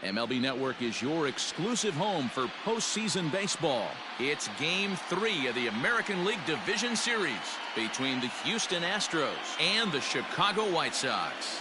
MLB Network is your exclusive home for postseason baseball. It's Game 3 of the American League Division Series between the Houston Astros and the Chicago White Sox.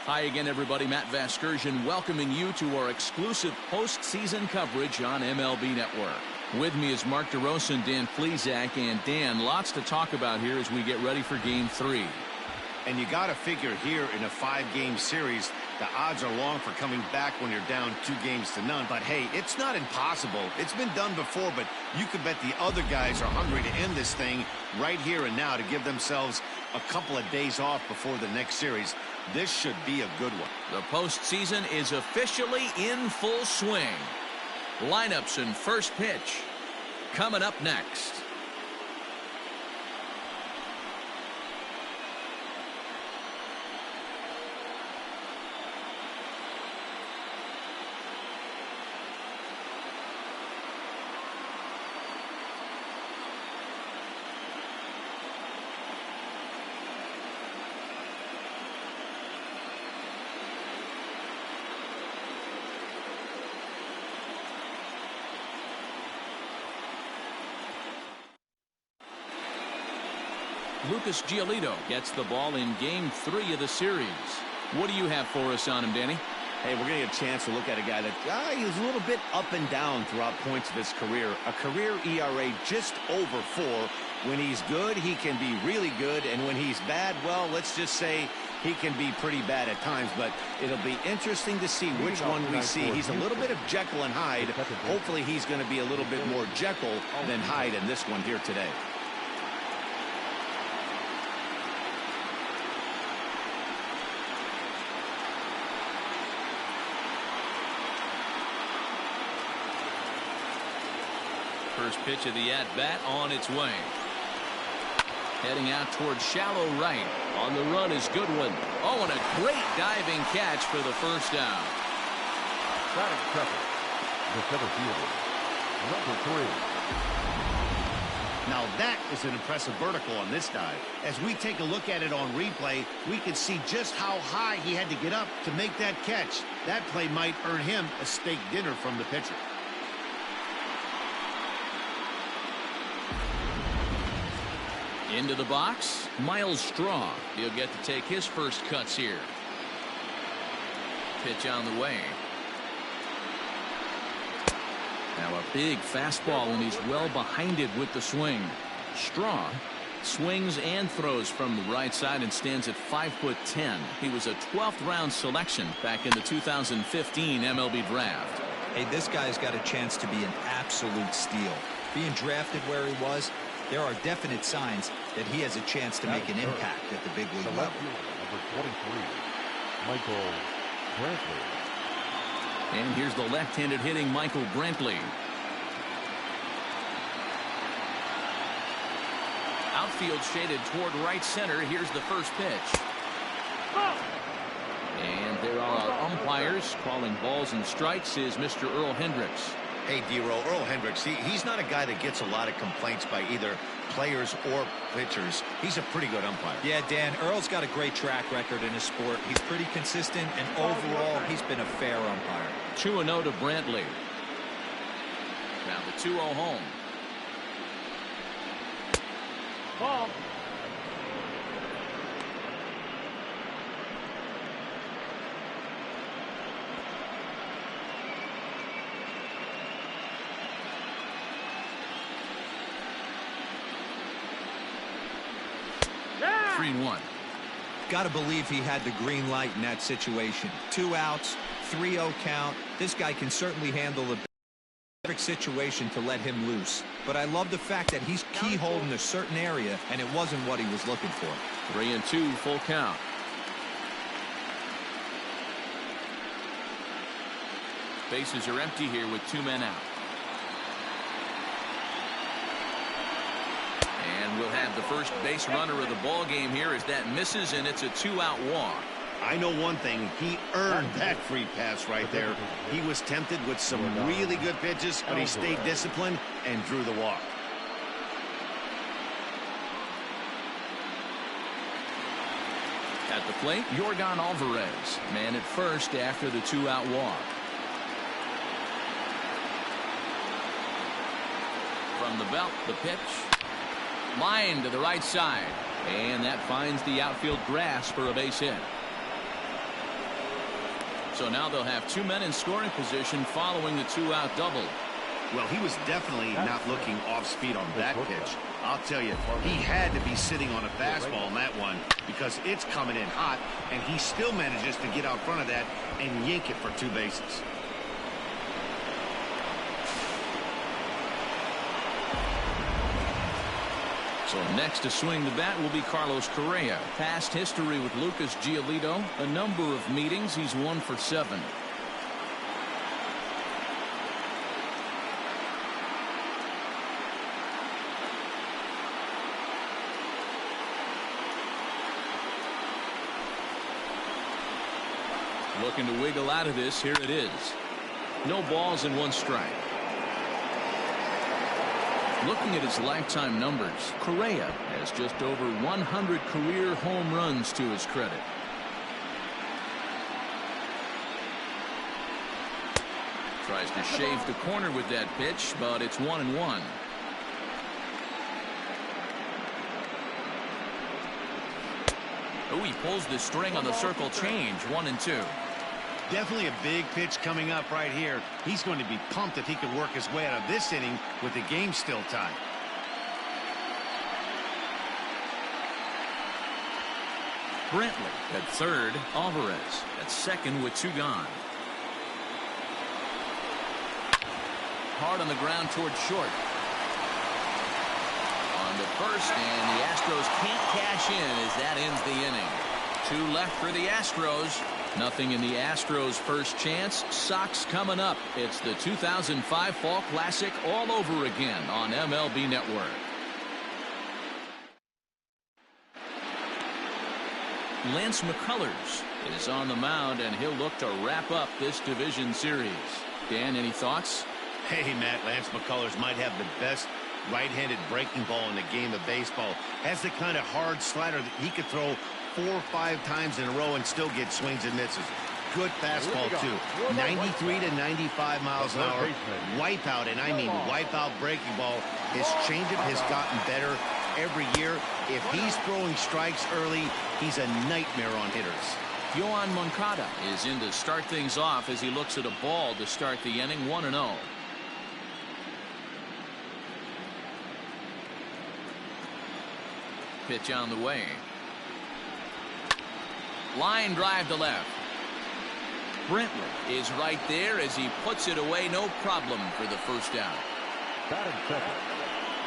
Hi again, everybody. Matt Vasgersian welcoming you to our exclusive postseason coverage on MLB Network. With me is Mark DeRosa and Dan Plesac. And Dan, lots to talk about here as we get ready for Game 3. And you got to figure here in a 5-game series, the odds are long for coming back when you're down 2-0. But hey, it's not impossible. It's been done before, but you could bet the other guys are hungry to end this thing right here and now to give themselves a couple of days off before the next series. This should be a good one. The postseason is officially in full swing. Lineups and first pitch coming up next. Lucas Giolito gets the ball in Game 3 of the series. What do you have for us on him, Danny? Hey, we're going to get a chance to look at a guy that he's a little bit up and down throughout points of his career. A career ERA just over 4. When he's good, he can be really good. And when he's bad, well, let's just say he can be pretty bad at times. But it'll be interesting to see which one we see. He's a little bit of Jekyll and Hyde. Hopefully he's going to be a little bit more Jekyll than Hyde in this one here today. First pitch of the at-bat on its way. Heading out towards shallow right. On the run is Goodwin. Oh, and a great diving catch for the first out. Batting second, the center fielder, number 3. Now that is an impressive vertical on this dive. As we take a look at it on replay, we can see just how high he had to get up to make that catch. That play might earn him a steak dinner from the pitcher. Into the box, Miles Straw. He'll get to take his first cuts here. Pitch on the way. Now a big fastball, and he's well behind it with the swing. Straw swings and throws from the right side and stands at 5'10". He was a 12th round selection back in the 2015 MLB draft. Hey, this guy's got a chance to be an absolute steal. Being drafted where he was, there are definite signs that he has a chance to make an impact at the big league level. Number 23, Michael Brantley. And here's the left-handed hitting Michael Brantley. Outfield shaded toward right center. Here's the first pitch. And there are our umpires calling balls and strikes is Mr. Earl Hendricks. Hey, D-Row, Earl Hendricks, he's not a guy that gets a lot of complaints by either players or pitchers. He's a pretty good umpire. Yeah, Dan, Earl's got a great track record in his sport. He's pretty consistent, and overall, he's been a fair umpire. 2-0 to Brantley. Now the 2-0 home. Ball. Yeah. 3-1. Got to believe he had the green light in that situation. 2 outs, 3-0 count. This guy can certainly handle the perfect situation to let him loose. But I love the fact that he's keyholed in a certain area, and it wasn't what he was looking for. 3-2, full count. Bases are empty here with 2 men out. And we'll have the first base runner of the ball game here as that misses, and it's a 2-out walk. I know one thing. He earned that free pass right there. He was tempted with some really good pitches, but he stayed disciplined and drew the walk. At the plate, Yorgan Alvarez, man at first after the 2-out walk. From the belt, the pitch. Line to the right side. And that finds the outfield grass for a base hit. So now they'll have 2 men in scoring position following the 2-out double. Well, he was definitely not looking off speed on that pitch. I'll tell you, he had to be sitting on a fastball on that one because it's coming in hot, and he still manages to get out front of that and yank it for 2 bases. So next to swing the bat will be Carlos Correa. Past history with Lucas Giolito, a number of meetings. He's 1 for 7. Looking to wiggle out of this. Here it is. No balls and 1 strike. Looking at his lifetime numbers, Correa has just over 100 career home runs to his credit. Tries to shave the corner with that pitch, but it's 1-1. Oh, he pulls the string on the circle change. 1-2. Definitely a big pitch coming up right here. He's going to be pumped if he can work his way out of this inning with the game still tied. Brantley at third. Alvarez at second with 2 gone. Hard on the ground towards short. On the first, and the Astros can't cash in as that ends the inning. 2 left for the Astros. Nothing in the Astros' first chance. Sox coming up. It's the 2005 Fall Classic all over again on MLB Network. Lance McCullers is on the mound, and he'll look to wrap up this division series. Dan, any thoughts? Hey, Matt, Lance McCullers might have the best right-handed breaking ball in the game of baseball. Has the kind of hard slider that he could throw 4 or 5 times in a row and still get swings and misses. Good fastball, too. 93 to 95 miles an hour. Wipeout, and I mean wipeout breaking ball. His changeup has gotten better every year. If he's throwing strikes early, he's a nightmare on hitters. Yoan Moncada is in to start things off as he looks at a ball to start the inning. 1-0. Pitch on the way. Line drive to left. Brantley is right there as he puts it away. No problem for the first out. Batting second,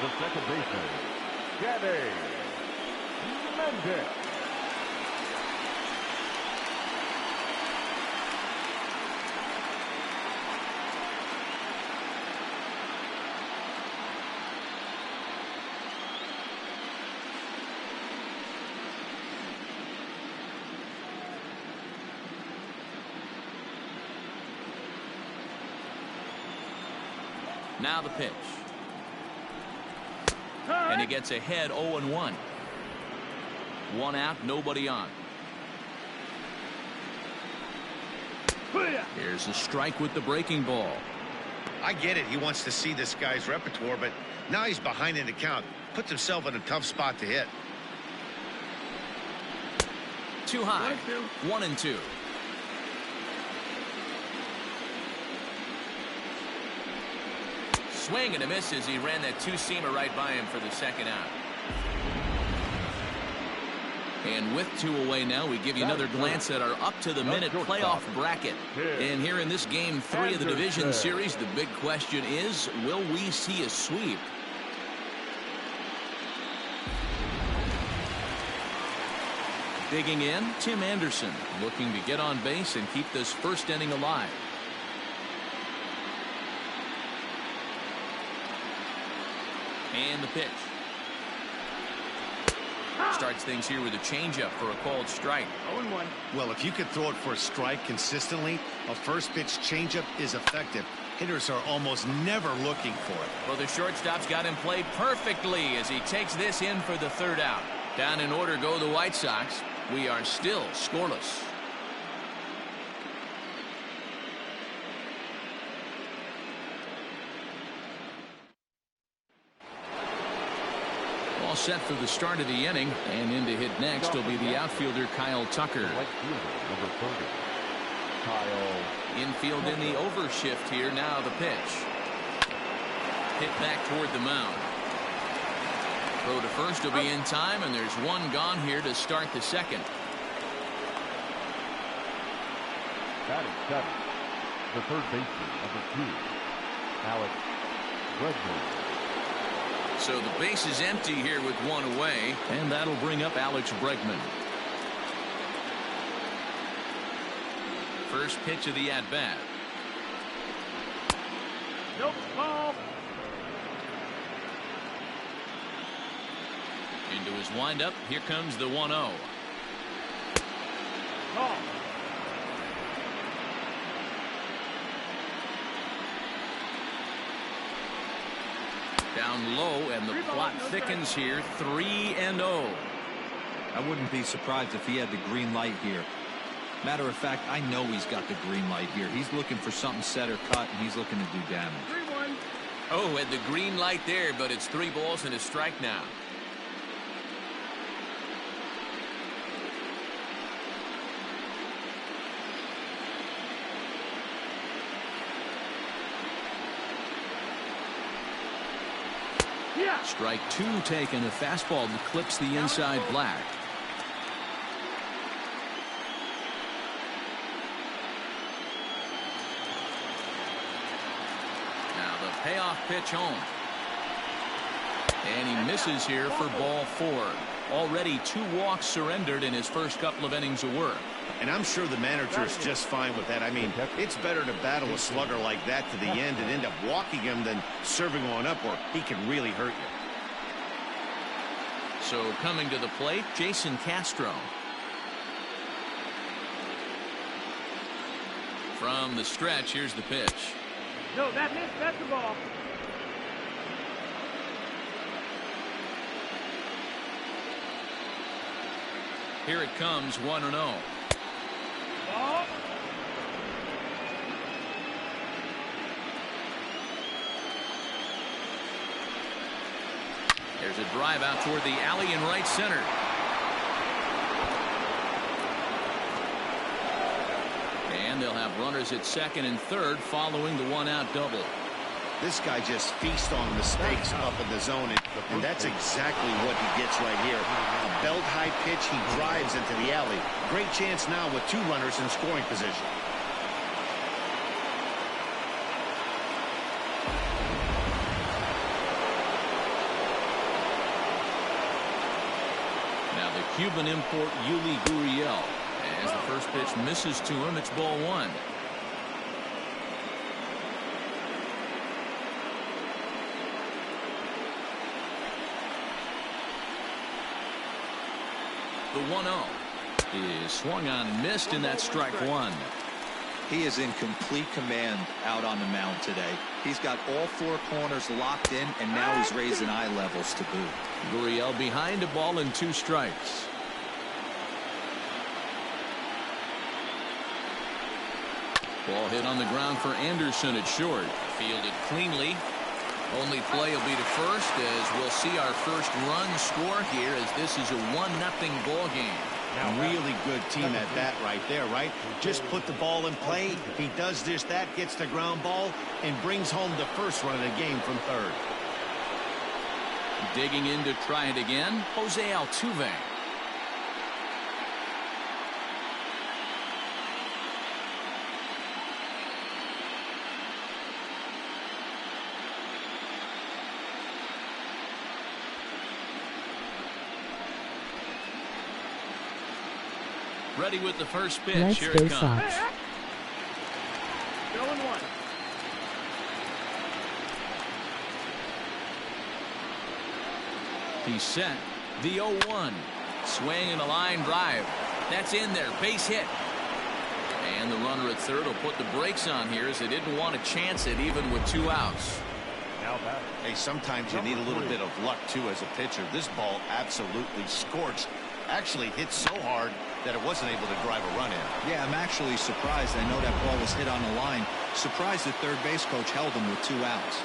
the second baseman, Gabby Mendez. Now the pitch. And he gets ahead 0-1. 1 out, nobody on. Here's a strike with the breaking ball. I get it. He wants to see this guy's repertoire, but now he's behind in the count. Puts himself in a tough spot to hit. Too high. 1-2. Swing and a miss as he ran that 2-seamer right by him for the second out. And with 2 away now, we give you another glance at our up-to-the-minute playoff bracket. And here in this Game 3 of the division series, the big question is, will we see a sweep? Digging in, Tim Anderson, looking to get on base and keep this first inning alive. And the pitch. Starts things here with a changeup for a called strike. 0-1. Well, if you could throw it for a strike consistently, a first pitch changeup is effective. Hitters are almost never looking for it. Well, the shortstop's got him played perfectly as he takes this in for the third out. Down in order go the White Sox. We are still scoreless. All set for the start of the inning, and in to hit next will be the outfielder Kyle Tucker. Number 30, Kyle. Infield in the overshift here. Now the pitch. Hit back toward the mound. Throw to first will be in time, and there's one gone here to start the second. Batting seven, the third baseman, number 2, Alex Bregman. So the base is empty here with one away, and that'll bring up Alex Bregman. First pitch of the at-bat. Nope, ball. Into his windup. Here comes the 1-0. Ball. Down low, and the plot thickens here. 3-0. I wouldn't be surprised if he had the green light here. Matter of fact, I know he's got the green light here. He's looking for something set or cut, and he's looking to do damage. 3-1. Oh, had the green light there, but it's 3 balls and a strike now. Yeah. Strike 2 taken. A fastball that clips the inside black. Now the payoff pitch home. And he misses here for ball 4. Already 2 walks surrendered in his first couple of innings of work. And I'm sure the manager's just fine with that. I mean, it's better to battle a slugger like that to the end and end up walking him than serving one up where he can really hurt you. So coming to the plate, Jason Castro. From the stretch, here's the pitch. No, that missed. That's the ball. Here it comes, 1-0. Ball. There's a drive out toward the alley in right center. And they'll have runners at second and third following the 1-out double. This guy just feasts on mistakes up in the zone, and that's exactly what he gets right here. A belt-high pitch, he drives into the alley. Great chance now with 2 runners in scoring position. Now the Cuban import Yuli Gurriel. As the first pitch misses to him, it's ball 1. The 1-0 is swung on and missed, and that's strike 1. He is in complete command out on the mound today. He's got all 4 corners locked in, and now he's raising eye levels to boot. Gurriel behind a ball and 2 strikes. Ball hit on the ground for Anderson at short. Fielded cleanly. Only play will be to first, as we'll see our first run score here, as this is a 1-0 ball game. Really good team at bat right there, right? Just put the ball in play. He does just that, gets the ground ball, and brings home the first run of the game from third. Digging in to try it again, Jose Altuve. Ready with the first pitch. Let's Here go it comes. Sox. Going 1. He's set. The 0-1. Swing and a line drive. That's in there. Base hit. And the runner at third will put the brakes on here, as they didn't want to chance it even with 2 outs. Now back. Hey, sometimes you need a little bit of luck, too, as a pitcher. This ball absolutely scorched actually hit so hard that it wasn't able to drive a run in. Yeah, I'm actually surprised. I know that ball was hit on the line. Surprised the third base coach held him with 2 outs.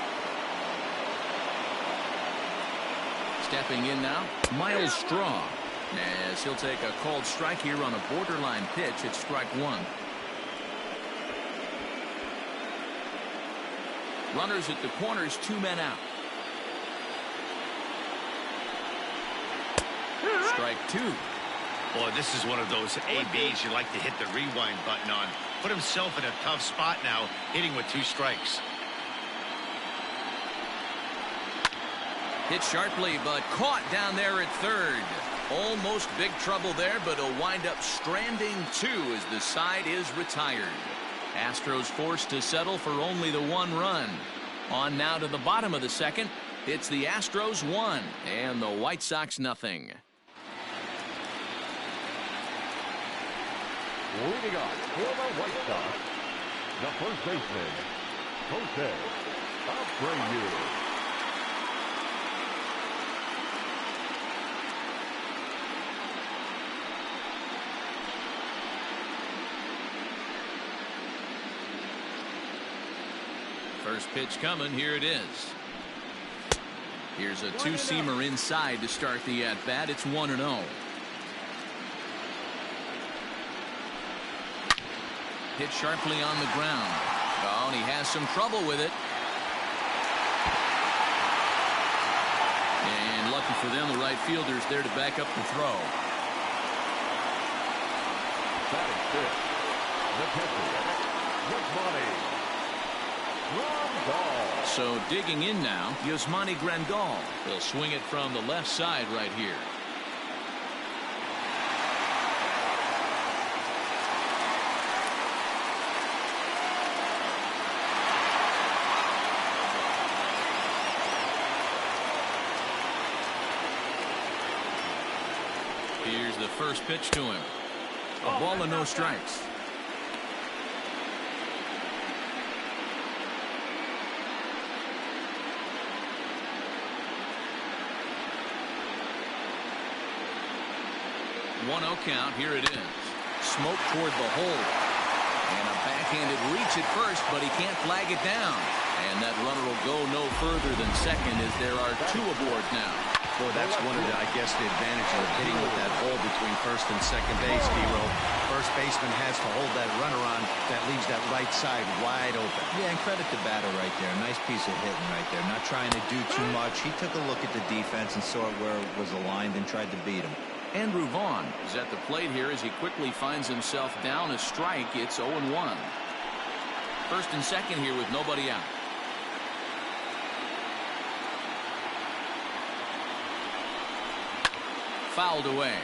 Stepping in now, Miles Straw, as he'll take a called strike here on a borderline pitch at strike 1. Runners at the corners, 2 men out. Strike 2. Boy, this is one of those ABs you like to hit the rewind button on. Put himself in a tough spot now, hitting with 2 strikes. Hit sharply, but caught down there at third. Almost big trouble there, but he'll wind up stranding 2 as the side is retired. Astros forced to settle for only the 1 run. On now to the bottom of the second. It's the Astros 1 and the White Sox nothing. Leading off for the White Sox, the first baseman, Jose Abreu. First pitch coming. Here it is. Here's a 2-seamer inside to start the at-bat. It's 1-0. Hit sharply on the ground. Oh, and he has some trouble with it. And lucky for them, the right fielder's there to back up the throw. Batting fifth, the catcher, Yasmani Grandal. So digging in now, Yasmani Grandal. They'll swing it from the left side right here. Here's the first pitch to him. A ball and no strikes. One 0 count. Here it is. Smoke toward the hole. And a backhanded reach at first, but he can't flag it down. And that runner will go no further than second as there are 2 aboard now. Boy, that's one of the, I guess, the advantages of hitting with that hole between first and second base, Hero. First baseman has to hold that runner on. That leaves that right side wide open. Yeah, and credit the batter right there. Nice piece of hitting right there. Not trying to do too much. He took a look at the defense and saw where it was aligned and tried to beat him. Andrew Vaughn is at the plate here as he quickly finds himself down a strike. It's 0-1. First and second here with nobody out. Fouled away.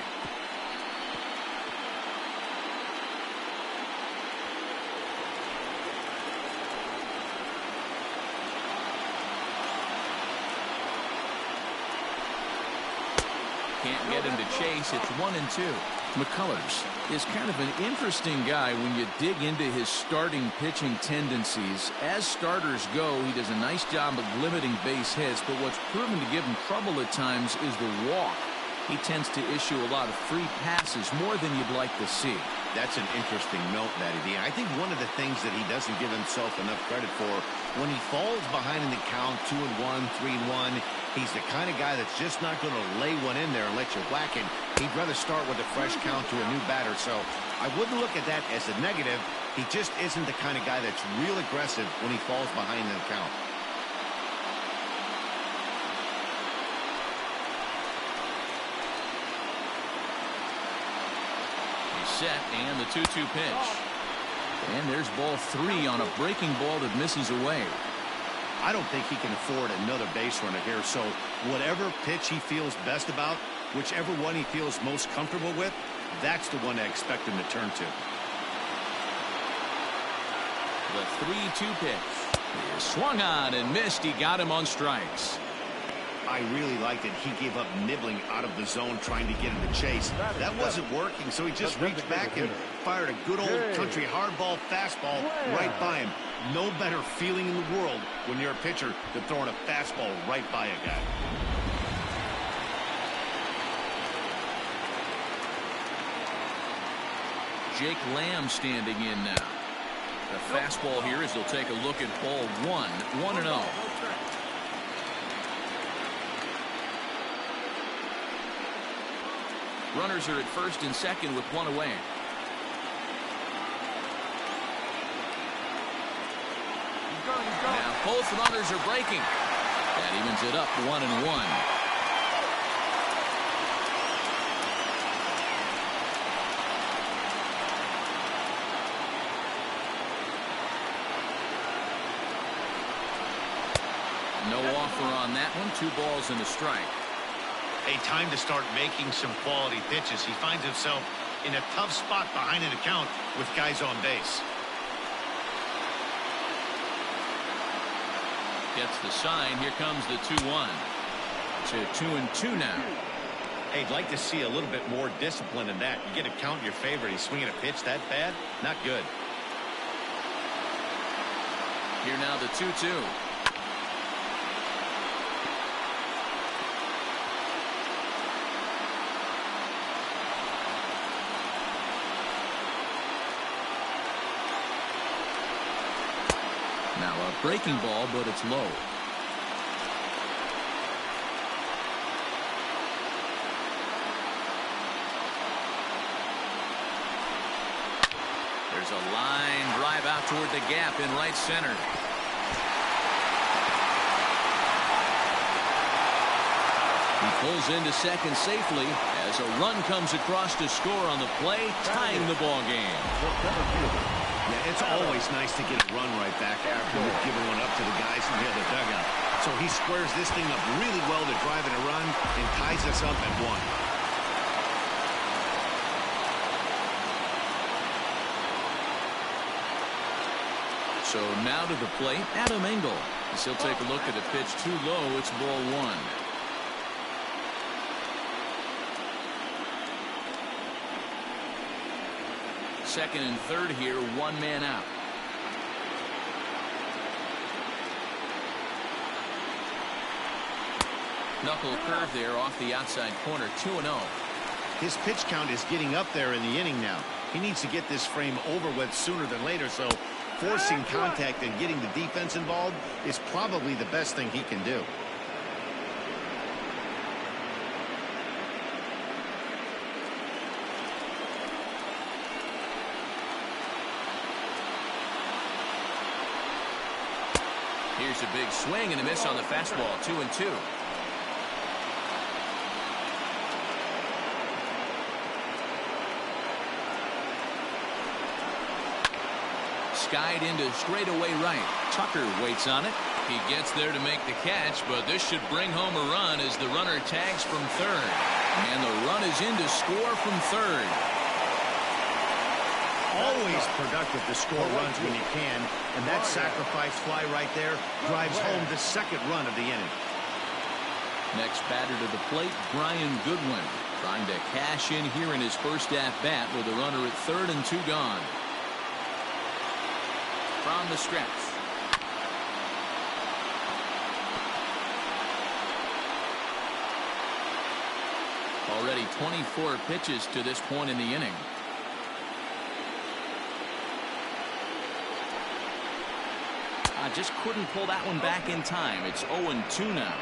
Can't get him to chase. It's 1-2. McCullers is kind of an interesting guy when you dig into his starting pitching tendencies. As starters go, he does a nice job of limiting base hits, but what's proven to give him trouble at times is the walk. He tends to issue a lot of free passes, more than you'd like to see. That's an interesting note, Matty D. I think one of the things that he doesn't give himself enough credit for, when he falls behind in the count, 2-1, 3-1, he's the kind of guy that's just not going to lay one in there and let you whack it. He'd rather start with a fresh count to a new batter. So I wouldn't look at that as a negative. He just isn't the kind of guy that's real aggressive when he falls behind in the count. Set and the 2-2 pitch. And there's ball 3 on a breaking ball that misses away. I don't think he can afford another base runner here. So whatever pitch he feels best about, whichever one he feels most comfortable with, that's the one I expect him to turn to. The 3-2 pitch. He swung on and missed. He got him on strikes. I really liked it. He gave up nibbling out of the zone trying to get him to chase. That wasn't working, so he just reached back and fired a good old country hardball fastball right by him. No better feeling in the world when you're a pitcher than throwing a fastball right by a guy. Jake Lamb standing in now. The fastball here as they'll take a look at ball 1-0. Runners are at first and second with one away. Now both runners are breaking. That evens it up 1-1. No offer on that one. 2 balls and a strike. A time to start making some quality pitches. He finds himself in a tough spot behind an account with guys on base. Gets the sign. Here comes the 2-1. To 2-2 now. Hey, I'd like to see a little bit more discipline in that. You get a count in your favor. He's swinging a pitch that bad. Not good. Here now the 2-2. Now a breaking ball, but it's low. There's a line drive out toward the gap in right center. He pulls into second safely as a run comes across to score on the play, tying the ball game. Yeah, it's always nice to get a run right back after we've given one up to the guys in the other dugout. So he squares this thing up really well to drive in a run and ties us up at 1. So now to the plate, Adam Engel. As he'll take a look at a pitch too low. It's ball 1. Second and third here, 1 man out. Knuckle curve there off the outside corner, 2-0. His pitch count is getting up there in the inning now. He needs to get this frame over with sooner than later, so forcing contact and getting the defense involved is probably the best thing he can do. Here's a big swing and a miss on the fastball, 2-2. Skied into straightaway right. Tucker waits on it. He gets there to make the catch, but this should bring home a run as the runner tags from third. And the run is in to score from third. Always productive to score runs when you can, and that sacrifice fly right there drives home the second run of the inning. Next batter to the plate, Brian Goodwin, trying to cash in here in his first at-bat with a runner at third and 2 gone. From the stretch. Already 24 pitches to this point in the inning. I just couldn't pull that one back in time. It's 0-2 now.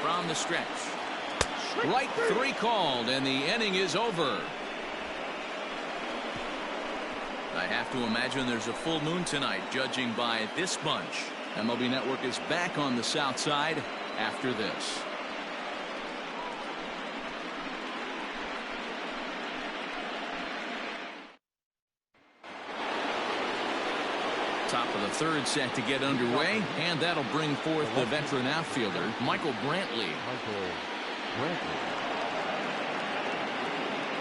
From the stretch. Strike 3 called, and the inning is over. I have to imagine there's a full moon tonight, judging by this bunch. MLB Network is back on the south side after this. Top of the third set to get underway, and that'll bring forth the veteran outfielder, Michael Brantley.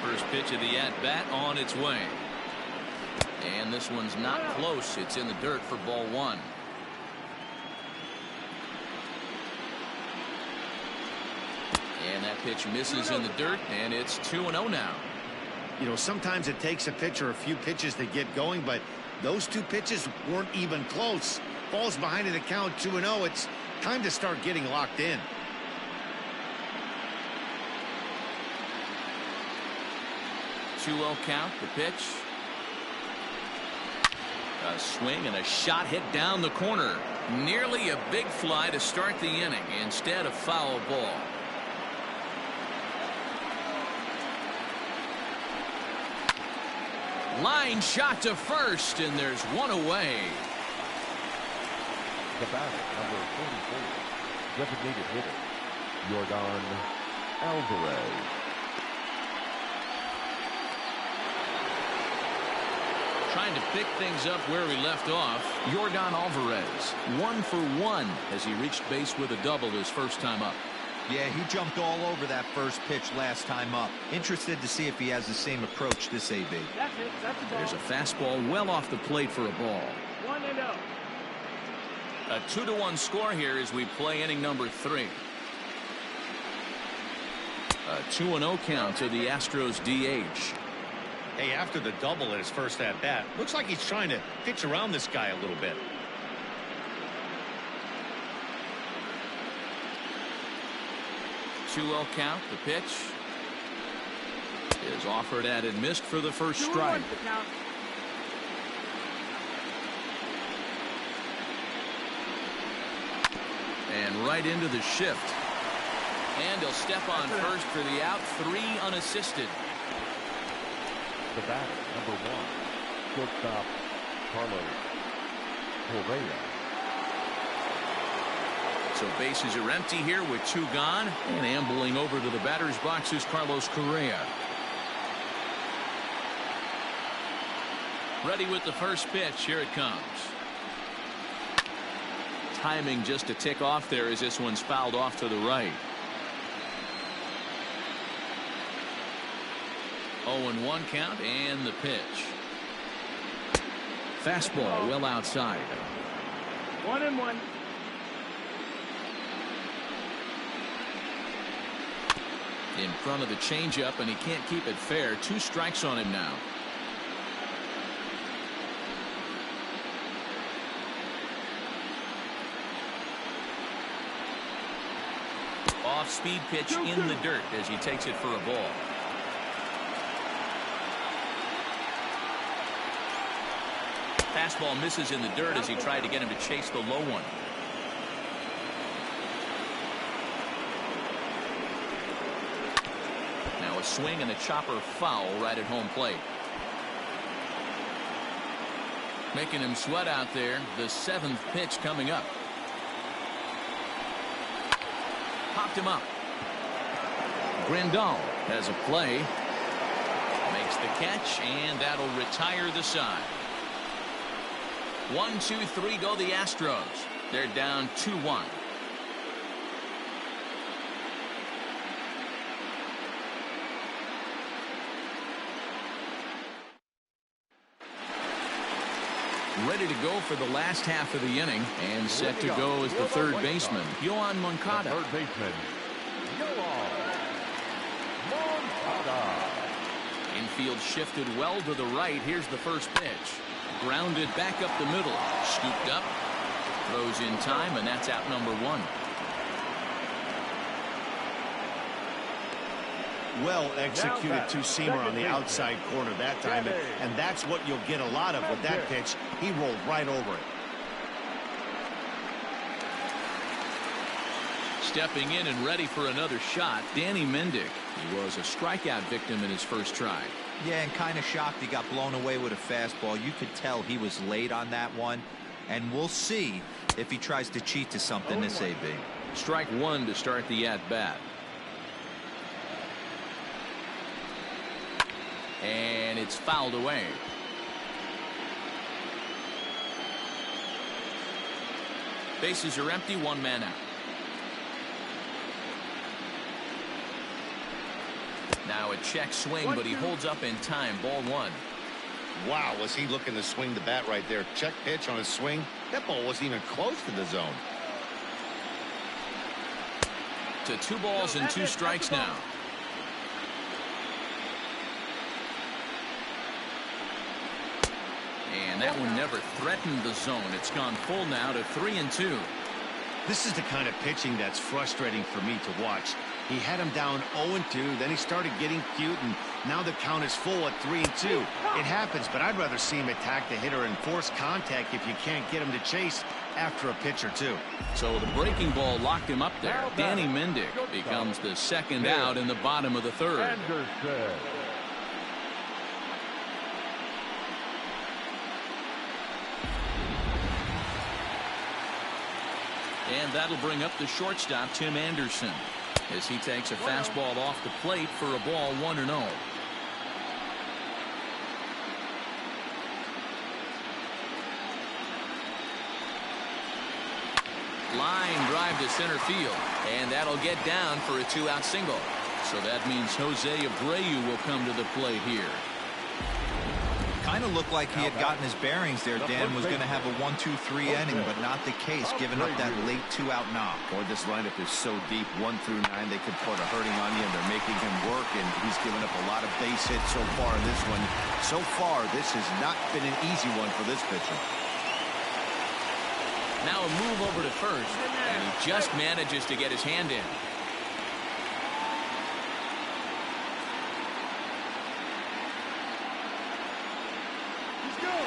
First pitch of the at-bat on its way. And this one's not close. It's in the dirt for ball 1. And that pitch misses in the dirt, and it's 2-0 now. You know, sometimes it takes a pitcher a few pitches to get going, but those 2 pitches weren't even close. Falls behind in the count 2-0. It's time to start getting locked in. 2-0 count, the pitch. A swing and a shot hit down the corner. Nearly a big fly to start the inning. Instead, a foul ball. Line shot to first, and there's one away. The batter, number 44, designated hitter, Yordan Alvarez. Trying to pick things up where we left off. Yordan Alvarez, 1 for 1 as he reached base with a double his first time up. Yeah, he jumped all over that first pitch last time up. Interested to see if he has the same approach this AB. That's it. That's the ball. There's a fastball well off the plate for a ball. 1-0. A 2-1 score here as we play inning number 3. A 2-0 count to the Astros DH. Hey, after the double at his first at bat, looks like he's trying to pitch around this guy a little bit. Count, the pitch is offered at and missed for the first 2-1 strike. the count. And right into the shift. And he'll step on first for the out. 3 unassisted. The batter, number 1, shortstop Carlos Correa. So bases are empty here with 2 gone. And ambling over to the batter's box is Carlos Correa. Ready with the first pitch. Here it comes. Timing just a tick off there as this one's fouled off to the right. 0-1 count and the pitch. Fastball well outside. 1-1. In front of the changeup, and he can't keep it fair. 2 strikes on him now. Off-speed pitch in the dirt as he takes it for a ball. Fastball misses in the dirt as he tried to get him to chase the low one. Now a swing and a chopper foul right at home plate. Making him sweat out there. The 7th pitch coming up. Popped him up. Grandal has a play. Makes the catch, and that'll retire the side. 1, 2, 3 go the Astros. They're down 2-1. Ready to go for the last half of the inning, and set to go is the third baseman, Yoan Moncada. Third baseman, Yoan Moncada. Infield shifted well to the right. Here's the first pitch. Grounded back up the middle. Scooped up. Throws in time, and that's out number 1. Well executed two-seamer on the outside corner that time, and that's what you'll get a lot of with that pitch. He rolled right over it. Stepping in and ready for another shot, Danny Mendick. He was a strikeout victim in his first try. Yeah, and kind of shocked he got blown away with a fastball. You could tell he was late on that one, and we'll see if he tries to cheat to something this AB. Strike 1 to start the at-bat. And it's fouled away. Bases are empty, 1 man out. Now a check swing, but he holds up in time. Ball 1. Wow, was he looking to swing the bat right there. Check pitch on his swing. That ball wasn't even close to the zone. To 2 balls and 2 strikes now. And that one never threatened the zone. It's gone full now to 3-2. This is the kind of pitching that's frustrating for me to watch. He had him down 0-2, then he started getting cute, and now the count is full at 3-2. It happens, but I'd rather see him attack the hitter and force contact if you can't get him to chase after a pitch or two. So the breaking ball locked him up there. Danny Mendick becomes the second out in the bottom of the third. Anderson. And that'll bring up the shortstop, Tim Anderson, as he takes a fastball off the plate for a ball 1-0. Line drive to center field, and that'll get down for a 2-out single. So that means Jose Abreu will come to the plate here. Kind of looked like he had gotten his bearings there. Dan was going to have a 1-2-3 inning, but not the case, giving up that late 2-out knock. Boy, this lineup is so deep, 1 through 9. They could put a hurting on you, and they're making him work, and he's given up a lot of base hits so far in this one. So far, this has not been an easy one for this pitcher. Now a move over to first, and he just manages to get his hand in.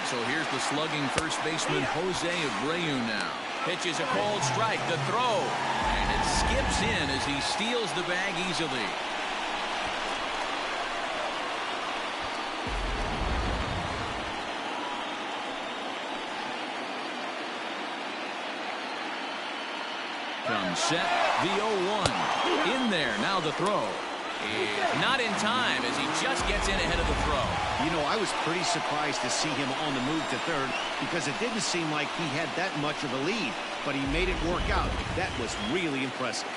So here's the slugging first baseman Jose Abreu now. Pitches a cold strike, the throw, and it skips in as he steals the bag easily. Comes set, the 0-1. In there, now the throw. Is not in time as he just gets in ahead of the throw. You know, I was pretty surprised to see him on the move to third because it didn't seem like he had that much of a lead, but he made it work out. That was really impressive.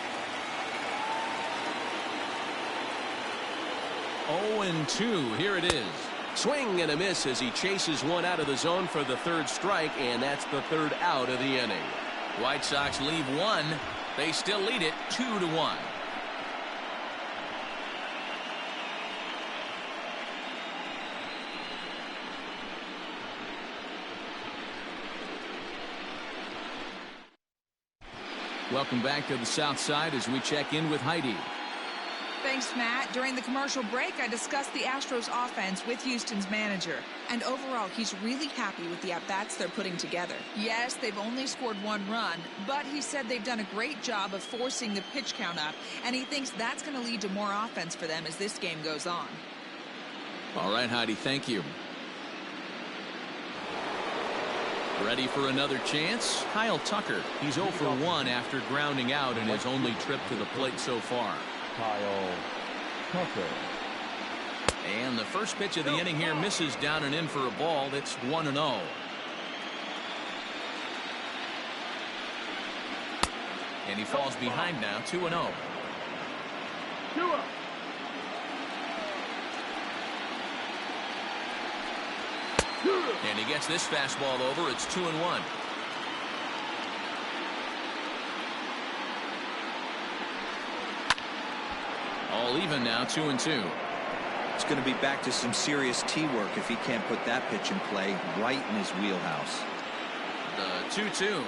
0-2, here it is. Swing and a miss as he chases one out of the zone for the third strike, and that's the third out of the inning. White Sox leave one. They still lead it 2-1. Welcome back to the South Side as we check in with Heidi. Thanks, Matt. During the commercial break, I discussed the Astros offense with Houston's manager. And overall, he's really happy with the at-bats they're putting together. Yes, they've only scored 1 run, but he said they've done a great job of forcing the pitch count up, and he thinks that's going to lead to more offense for them as this game goes on. All right, Heidi, thank you. Ready for another chance? Kyle Tucker. He's 0 for 1 after grounding out in his only trip to the plate so far. Kyle Tucker. And the first pitch of the inning here misses down and in for a ball. It's 1-0. And he falls behind now, 2-0. 2-0. And he gets this fastball over. It's 2-1. All even now, 2-2. It's going to be back to some serious tee work if he can't put that pitch in play right in his wheelhouse. The 2-2.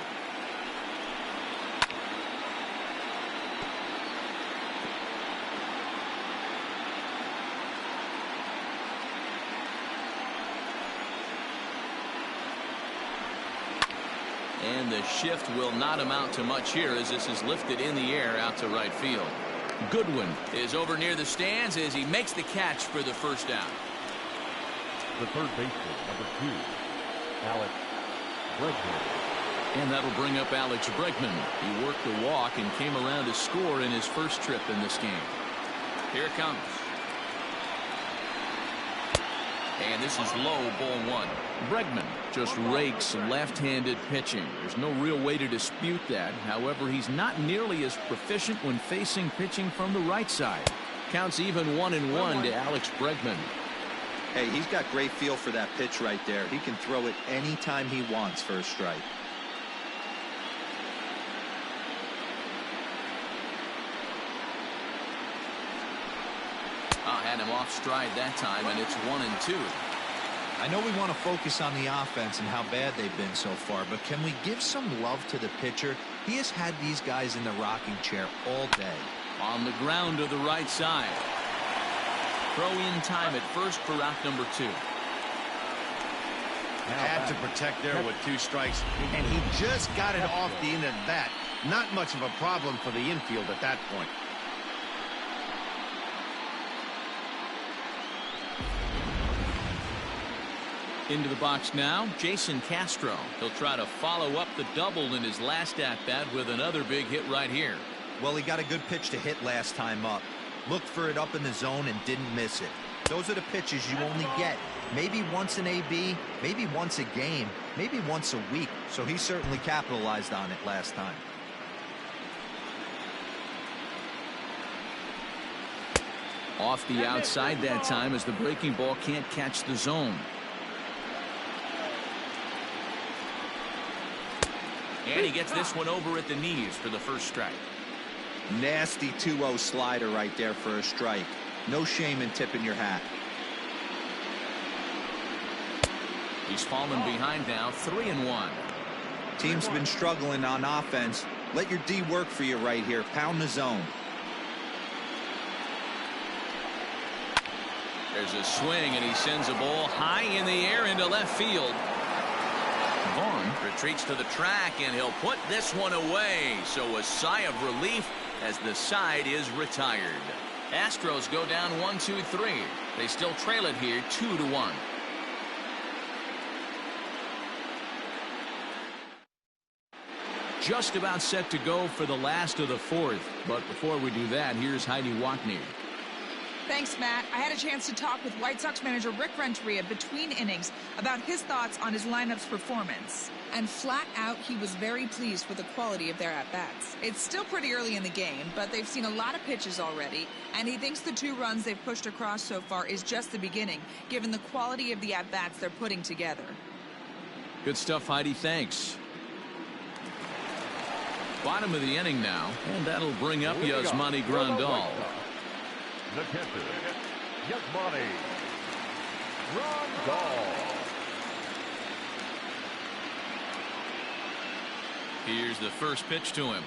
And the shift will not amount to much here as this is lifted in the air out to right field. Goodwin is over near the stands as he makes the catch for the first out. The third baseman, number 2, Alex Bregman. And that'll bring up Alex Bregman. He worked the walk and came around to score in his first trip in this game. Here it comes. And this is low, ball 1. Bregman just rakes left-handed pitching. There's no real way to dispute that. However, he's not nearly as proficient when facing pitching from the right side. Counts even 1-1 to Alex Bregman. Hey, he's got great feel for that pitch right there. He can throw it anytime he wants for a strike. Had him off stride that time, and it's 1-2. I know we want to focus on the offense and how bad they've been so far, but can we give some love to the pitcher? He has had these guys in the rocking chair all day. On the ground to the right side. Throw in time at first for out number 2. Had to protect there with 2 strikes, and he just got it off the end of that. Not much of a problem for the infield at that point. Into the box now, Jason Castro. He'll try to follow up the double in his last at-bat with another big hit right here. Well, he got a good pitch to hit last time up. Looked for it up in the zone and didn't miss it. Those are the pitches you only get. Maybe once an AB, maybe once a game, maybe once a week. So he certainly capitalized on it last time. Off the outside that time as the breaking ball can't catch the zone. And he gets this one over at the knees for the first strike. Nasty 2-0 slider right there for a strike. No shame in tipping your hat. He's fallen behind now, 3-1. Team's been struggling on offense. Let your D work for you right here. Pound the zone. There's a swing, and he sends a ball high in the air into left field. Vaughn retreats to the track, and he'll put this one away. So a sigh of relief as the side is retired. Astros go down 1-2-3. They still trail it here 2-1. Just about set to go for the last of the 4th. But before we do that, here's Heidi Watney. Thanks, Matt. I had a chance to talk with White Sox manager Rick Renteria between innings about his thoughts on his lineup's performance. And flat out, he was very pleased with the quality of their at-bats. It's still pretty early in the game, but they've seen a lot of pitches already, and he thinks the 2 runs they've pushed across so far is just the beginning, given the quality of the at-bats they're putting together. Good stuff, Heidi. Thanks. Bottom of the inning now, and that'll bring up Yasmani Grandal. The catcher, Yasmani Grandal. Here's the first pitch to him.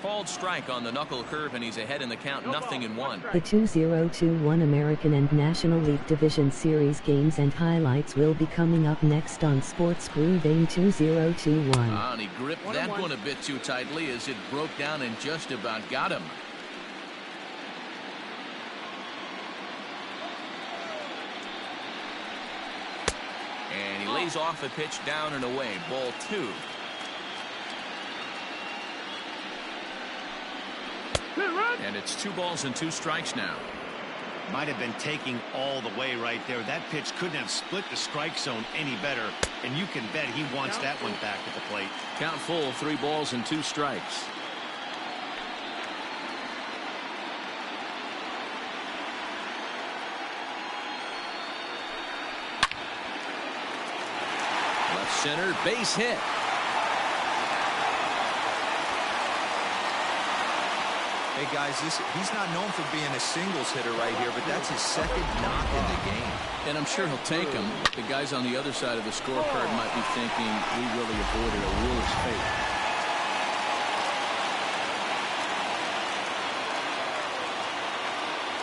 Called strike on the knuckle curve, and he's ahead in the count, 0-1. The 2021 American and National League Division Series games and highlights will be coming up next on Sports Groove AIM 2021. And he gripped that one a bit too tightly as it broke down and just about got him. And he lays off a pitch down and away. Ball 2. And it's 2 balls and 2 strikes now. Might have been taking all the way right there. That pitch couldn't have split the strike zone any better. And you can bet he wants that one back at the plate. Count full, 3 balls and 2 strikes. Left center, base hit. Hey guys, he's not known for being a singles hitter right here, but that's his 2nd knock in the game. And I'm sure he'll take him. The guys on the other side of the scorecard might be thinking we really avoided a worse fate.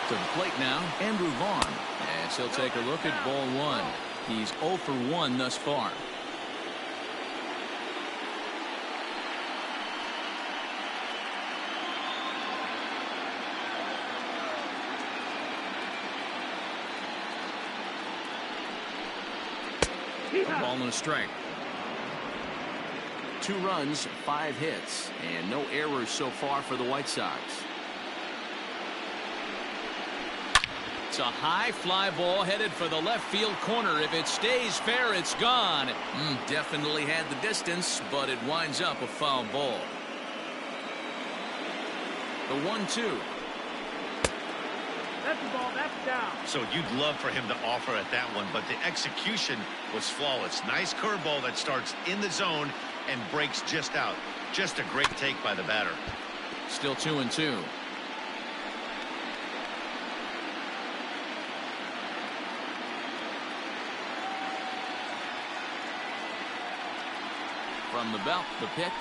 To the plate now, Andrew Vaughn. As he'll take a look at ball 1. He's 0 for 1 thus far. A ball and a strike. 2 runs, 5 hits, and no errors so far for the White Sox. It's a high fly ball headed for the left field corner. If it stays fair, it's gone. Definitely had the distance, but it winds up a foul ball. The 1-2. That's the ball. That's down. So you'd love for him to offer at that one, but the execution was flawless. Nice curveball that starts in the zone and breaks just out. Just a great take by the batter. Still 2-2. From the belt, the pitch.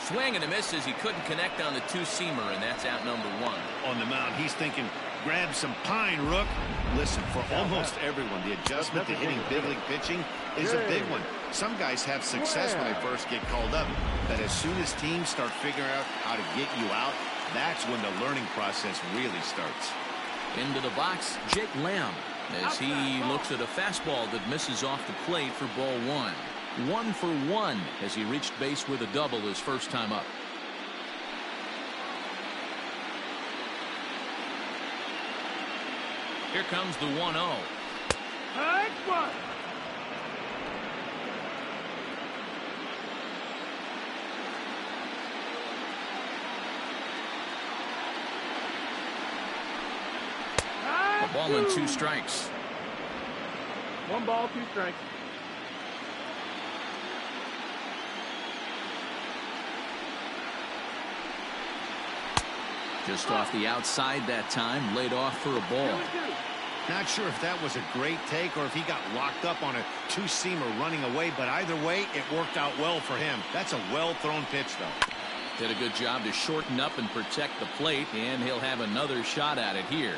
Swing and a miss as he couldn't connect on the two-seamer, and that's out number one. On the mound, he's thinking, grab some pine, Rook. Listen, for almost everyone, the adjustment to hitting big league pitching is a big one. Some guys have success when they first get called up, but as soon as teams start figuring out how to get you out, that's when the learning process really starts. Into the box, Jake Lamb, as he looks at a fastball that misses off the plate for ball one. 1 for 1 as he reached base with a double his first time up. Here comes the 1-0. High one. A ball and 2 strikes. 1 ball, 2 strikes. Just off the outside that time, laid off for a ball. Not sure if that was a great take or if he got locked up on a two-seamer running away, but either way, it worked out well for him. That's a well-thrown pitch, though. Did a good job to shorten up and protect the plate, and he'll have another shot at it here.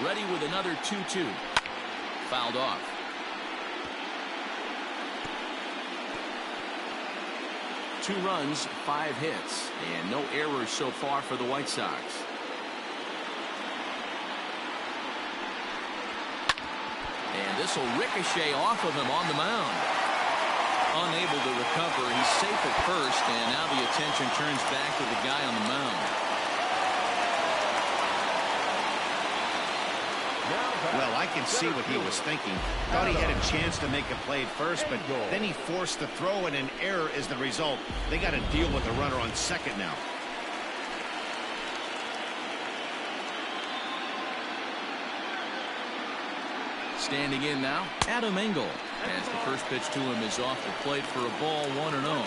Ready with another 2-2. Fouled off. Two runs, 5 hits, and no errors so far for the White Sox. And this will ricochet off of him on the mound. Unable to recover, he's safe at first, and now the attention turns back to the guy on the mound. Well, I can see what he was thinking. Thought he had a chance to make a play at first, but then he forced the throw, and an error is the result. They got to deal with the runner on second now. Standing in now, Adam Engel, as the first pitch to him is off the plate for a ball, 1-0.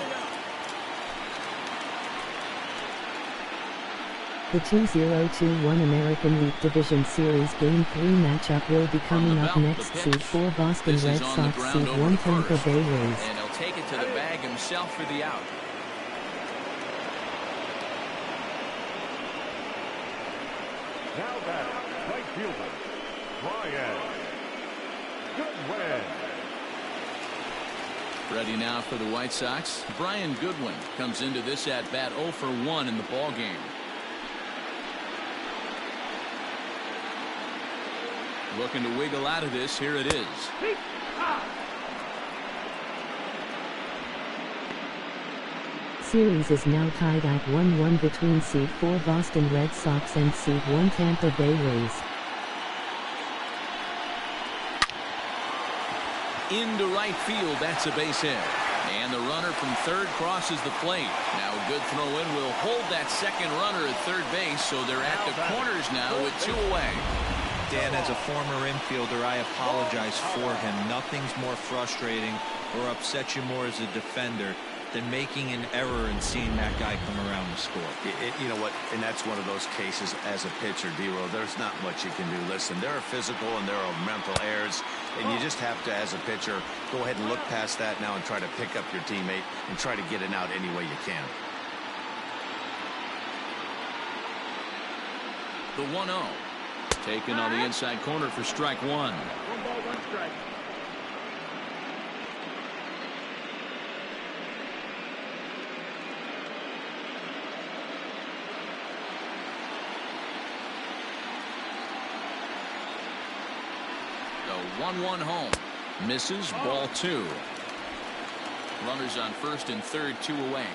The 2021 American League Division Series Game 3 matchup will be coming up next. Seed 4 Boston Red Sox, Seed 1 Tampa Bay Rays. And he'll take it to the bag himself for the out. Now back, right fielder, Brian Goodwin. Ready now for the White Sox. Brian Goodwin comes into this at bat 0 for 1 in the ball game. Looking to wiggle out of this. Here it is. Series is now tied at 1-1 between Seed 4 Boston Red Sox and Seed 1 Tampa Bay Rays. Into right field. That's a base hit. And the runner from third crosses the plate. Now a good throw in will hold that second runner at third base, so they're at the corners now with 2 away. Dan, as a former infielder, I apologize for him. Nothing's more frustrating or upsets you more as a defender than making an error and seeing that guy come around to score. You know what? And that's one of those cases as a pitcher, D-Row. There's not much you can do. Listen, there are physical and there are mental errors, and you just have to, as a pitcher, go ahead and look past that now and try to pick up your teammate and try to get it out any way you can. The 1-0. Taken on the inside corner for strike 1. 1 ball, 1 strike. The 1-1 home. Misses, ball 2. Runners on first and third, 2 away.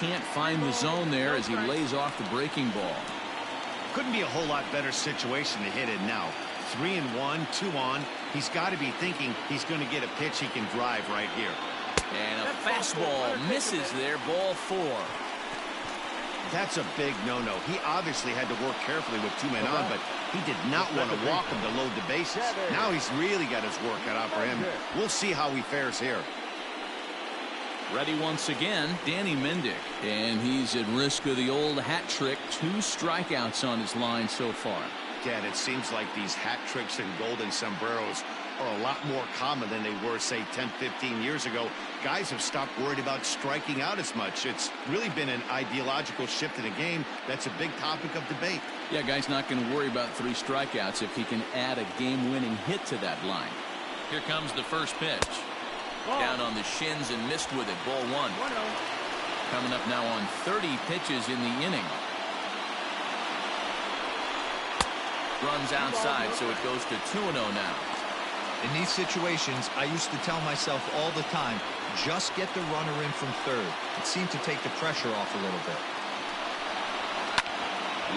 Can't find the zone there as he lays off the breaking ball. Couldn't be a whole lot better situation to hit it now. 3-1, 2 on. He's got to be thinking he's going to get a pitch he can drive right here. And a fastball misses there, ball 4. That's a big no-no. He obviously had to work carefully with 2 men on, but he did not want to walk him to load the bases. Now he's really got his work cut out for him. We'll see how he fares here. Ready once again, Danny Mendick. And he's at risk of the old hat trick. 2 strikeouts on his line so far. Dad, it seems like these hat tricks and golden sombreros are a lot more common than they were, say, 10, 15 years ago. Guys have stopped worried about striking out as much. It's really been an ideological shift in the game. That's a big topic of debate. Yeah, guy's not going to worry about 3 strikeouts if he can add a game-winning hit to that line. Here comes the first pitch. Down on the shins and missed with it. Ball 1. Coming up now on 30 pitches in the inning. Runs outside, so it goes to 2-0 now. In these situations, I used to tell myself all the time, just get the runner in from third. It seemed to take the pressure off a little bit.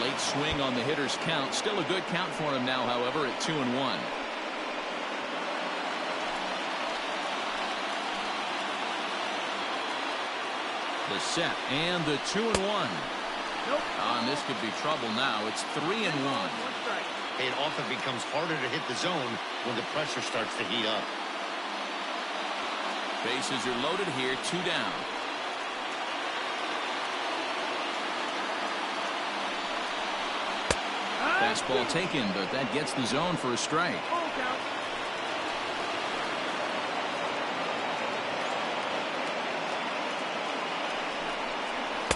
Late swing on the hitter's count. Still a good count for him now, however, at 2-1. The set and the 2-1. And this could be trouble now. It's 3-1. It often becomes harder to hit the zone when the pressure starts to heat up. Bases are loaded here. 2 down. Fastball taken, but that gets the zone for a strike.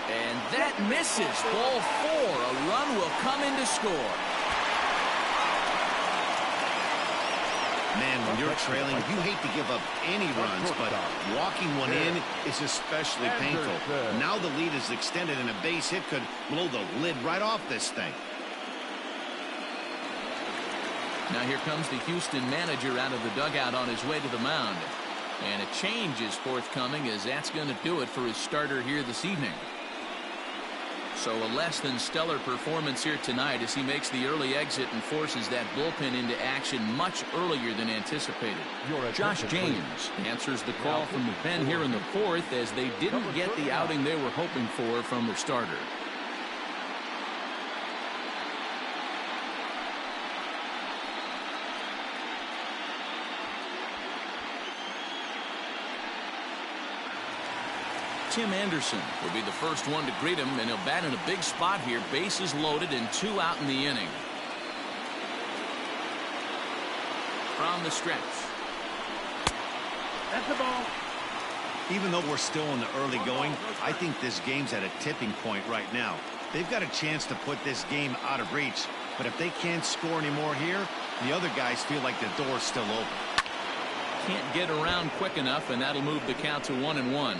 And that misses. Ball 4. A run will come in to score. Man, when you're trailing, you hate to give up any runs, but walking one in is especially painful. Now the lead is extended, and a base hit could blow the lid right off this thing. Now here comes the Houston manager out of the dugout on his way to the mound. And a change is forthcoming, as that's going to do it for his starter here this evening. So a less than stellar performance here tonight as he makes the early exit and forces that bullpen into action much earlier than anticipated. Josh James answers the call from the pen here in the 4th, as they didn't get the outing they were hoping for from their starter. Tim Anderson will be the first one to greet him, and he'll bat in a big spot here. Bases loaded and 2 out in the inning. From the stretch. That's the ball. Even though we're still in the early going, I think this game's at a tipping point right now. They've got a chance to put this game out of reach, but if they can't score anymore here, the other guys feel like the door's still open. Can't get around quick enough, and that'll move the count to 1-1.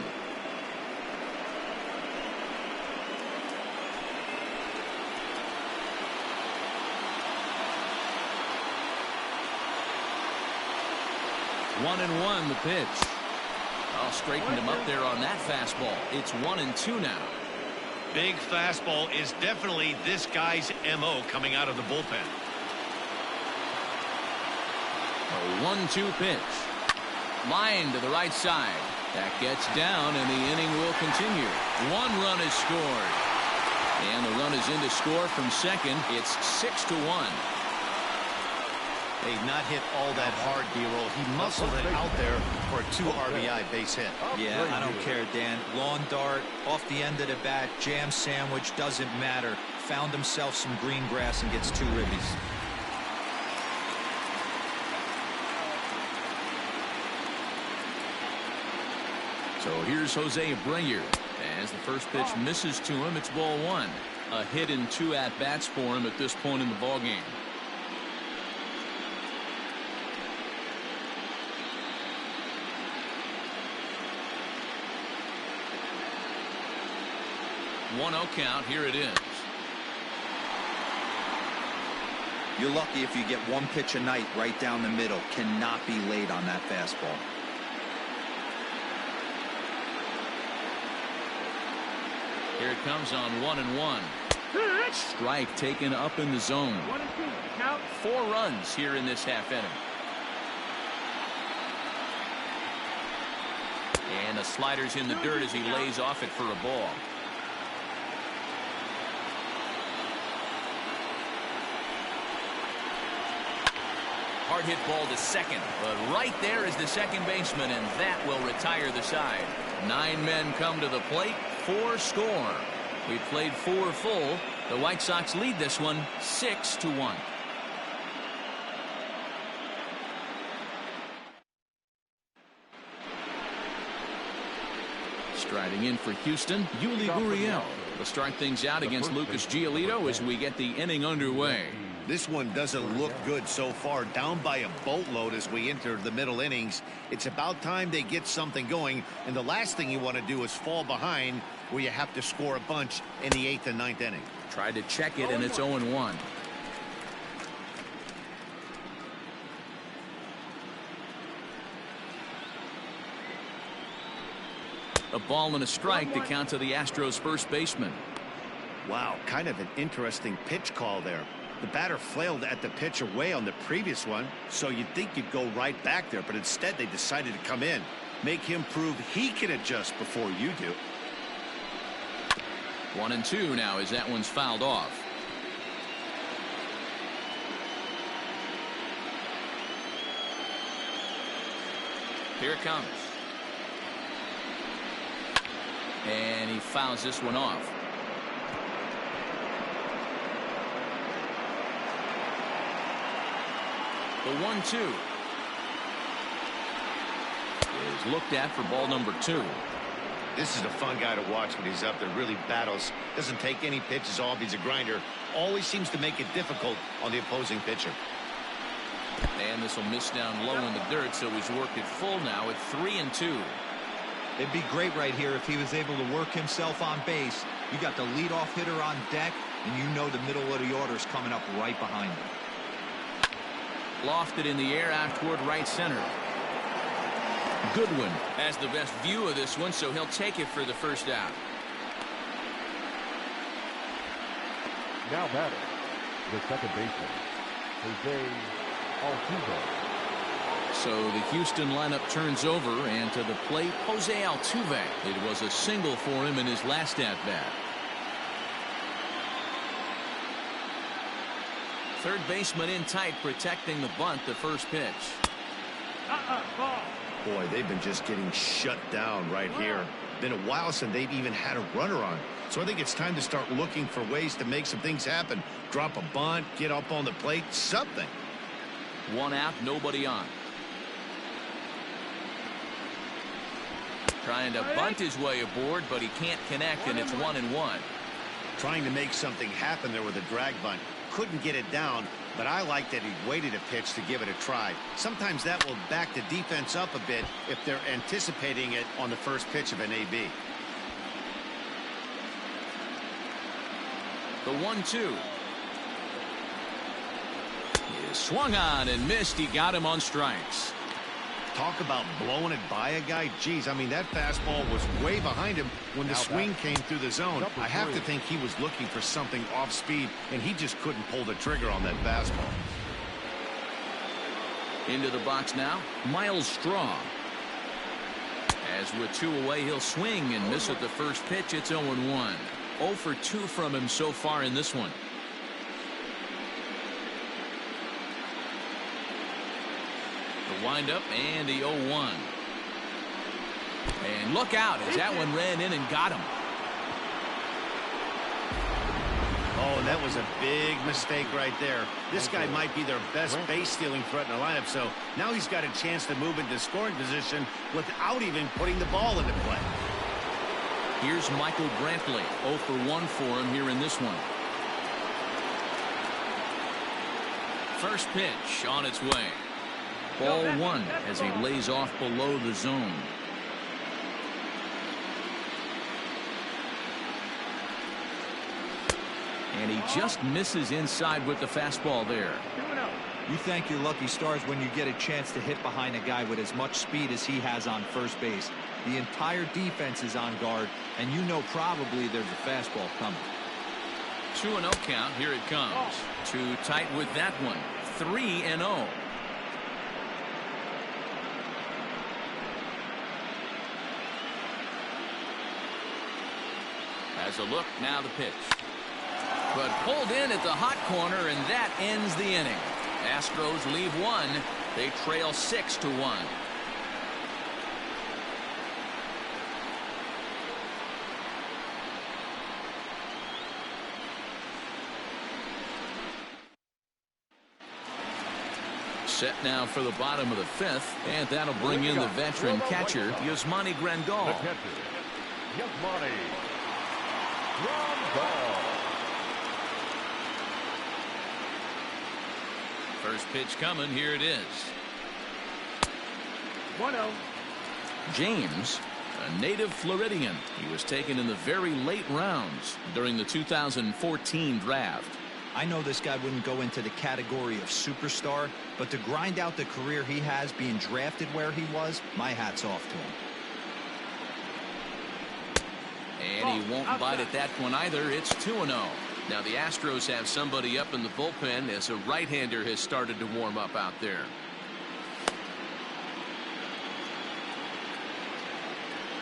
One and one, the pitch. I'll straighten him up there on that fastball. It's 1-2 now. Big fastball is definitely this guy's MO coming out of the bullpen. A 1-2 pitch. Line to the right side. That gets down, and the inning will continue. 1 run is scored. And the run is in to score from second. It's 6-1. They've not hit all that hard, D-roll. He muscled it out there for a 2 RBI base hit. Yeah, I don't care, Dan. Lawn dart, off the end of the bat, jam sandwich, doesn't matter. Found himself some green grass and gets 2 ribbies. So here's Jose Abreu. As the first pitch misses to him, it's ball 1. A hit and 2 at-bats for him at this point in the ballgame. One 0 count. Here it is. You're lucky if you get 1 pitch a night right down the middle. Cannot be late on that fastball. Here it comes on 1-1. Strike taken up in the zone. 1-2. Count. 4 runs here in this half inning. And the slider's in the dirt as he lays off it for a ball. Hard hit ball to second, but right there is the second baseman, and that will retire the side. 9 men come to the plate, 4 score. We played 4 full. The White Sox lead this one 6-1. Striding in for Houston, Yuli Gurriel. We'll start things out against Lucas Giolito as we get the inning underway. This one doesn't look good so far. Down by a boatload as we enter the middle innings. It's about time they get something going, and the last thing you want to do is fall behind where you have to score a bunch in the 8th and 9th inning. Tried to check it, and it's 0-1. A ball and a strike to count to the Astros first baseman. Wow, kind of an interesting pitch call there. The batter flailed at the pitch away on the previous one, so you'd think you'd go right back there, but instead they decided to come in. Make him prove he can adjust before you do. 1-2 now as that one's fouled off. Here it comes. And he fouls this one off. The 1-2 is looked at for ball number 2. This is a fun guy to watch when he's up there. Really battles. Doesn't take any pitches off. He's a grinder. Always seems to make it difficult on the opposing pitcher. And this will miss down low in the dirt, so he's worked it full now at 3-2. It'd be great right here if he was able to work himself on base. You got the leadoff hitter on deck, and you know the middle of the order is coming up right behind him. Lofted in the air out toward right center. Goodwin has the best view of this one, so he'll take it for the first out. Now batting, the second baseman, Jose Altuve. So the Houston lineup turns over, and to the plate, Jose Altuve. It was a single for him in his last at-bat. Third baseman in tight, protecting the bunt, the first pitch. Ball. Boy, they've been just getting shut down right here. Been a while since they've even had a runner on. So I think it's time to start looking for ways to make some things happen. Drop a bunt, get up on the plate, something. 1 out, nobody on. Trying to bunt his way aboard, but he can't connect, and it's 1-1. Trying to make something happen there with a drag bunt. Couldn't get it down, but I like that he waited a pitch to give it a try. Sometimes that will back the defense up a bit if they're anticipating it on the first pitch of an AB. The 1-2. He swung on and missed. He got him on strikes. Talk about blowing it by a guy. Geez, I mean, that fastball was way behind him when the swing came through the zone. I have to think he was looking for something off speed, and he just couldn't pull the trigger on that fastball. Into the box now, Miles Straw. As with 2 away, he'll swing and miss at the first pitch. It's 0-1. 0 for 2 from him so far in this one. The windup and the 0-1. And look out as that one ran in and got him. Oh, and that was a big mistake right there. This guy might be their best base stealing threat in the lineup, so now he's got a chance to move into scoring position without even putting the ball into play. Here's Michael Brantley. 0 for 1 for him here in this one. First pitch on its way. Ball 1 as he lays off below the zone. And he just misses inside with the fastball there. You thank your lucky stars when you get a chance to hit behind a guy with as much speed as he has on first base. The entire defense is on guard, and you know probably there's a fastball coming. 2-0 count. Here it comes. Too tight with that one. 3-0. As a look, now the pitch. But pulled in at the hot corner, and that ends the inning. Astros leave one. They trail 6-1. Set now for the bottom of the fifth, and that'll bring in the veteran catcher, Yasmani Grandal. The catcher, Yasmani Grandal. First pitch coming. Here it is. 1-0. James, a native Floridian. He was taken in the very late rounds during the 2014 draft. I know this guy wouldn't go into the category of superstar, but to grind out the career he has being drafted where he was, my hat's off to him. And he won't bite at that one either. It's 2-0. Now the Astros have somebody up in the bullpen as a right-hander has started to warm up out there.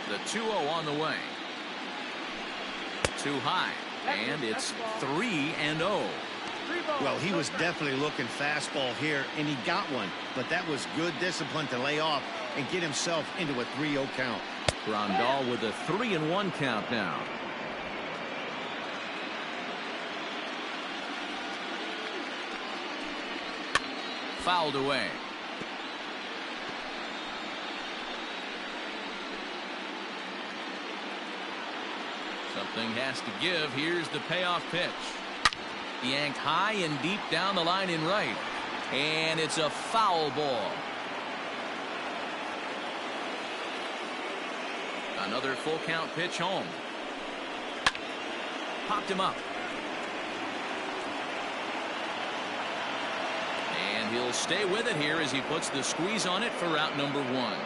The 2-0 on the way. Too high. And it's 3-0. Well, he was definitely looking fastball here, and he got one. But that was good discipline to lay off and get himself into a 3-0 count. Grandal with a 3-1 count now. Fouled away. Something has to give. Here's the payoff pitch. Yanked high and deep down the line in right. And it's a foul ball. Another full count pitch home. Popped him up. And he'll stay with it here as he puts the squeeze on it for out number one.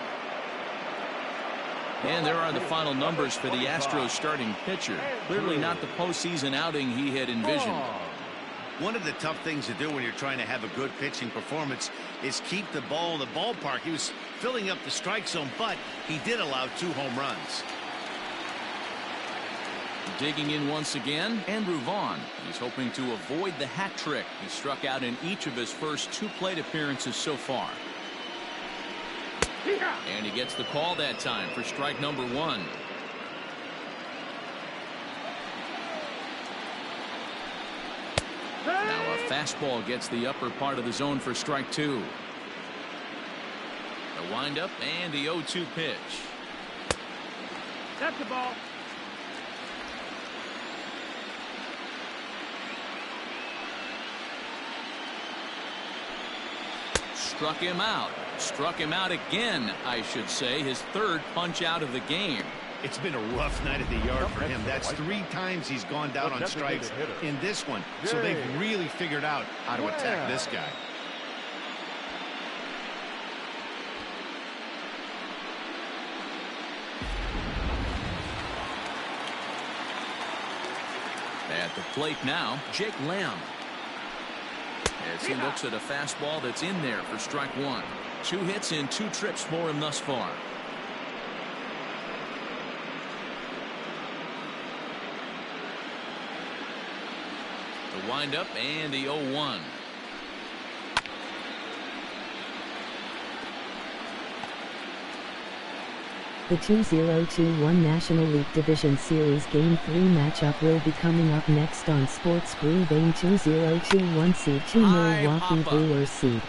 And there are the final numbers for the Astros starting pitcher. Clearly not the postseason outing he had envisioned. One of the tough things to do when you're trying to have a good pitching performance is keep the ball in the ballpark. He was filling up the strike zone, but he did allow 2 home runs. Digging in once again, Andrew Vaughn. He's hoping to avoid the hat trick. He struck out in each of his first 2 plate appearances so far. And he gets the call that time for strike number 1. Now a fastball gets the upper part of the zone for strike 2. The windup and the 0-2 pitch. That's the ball. Struck him out. Struck him out again, I should say. His 3rd punch out of the game. It's been a rough night at the yard for him. That's 3 times he's gone down on strikes in this one. So they've really figured out how to attack this guy. At the plate now, Jake Lamb. As he looks at a fastball that's in there for strike 1. 2 hits in 2 trips for him thus far. The windup and the 0-1. The 2021 National League Division Series Game 3 matchup will be coming up next on Sports Brew Vein. 2021 seed 2 Milwaukee Brewers seed.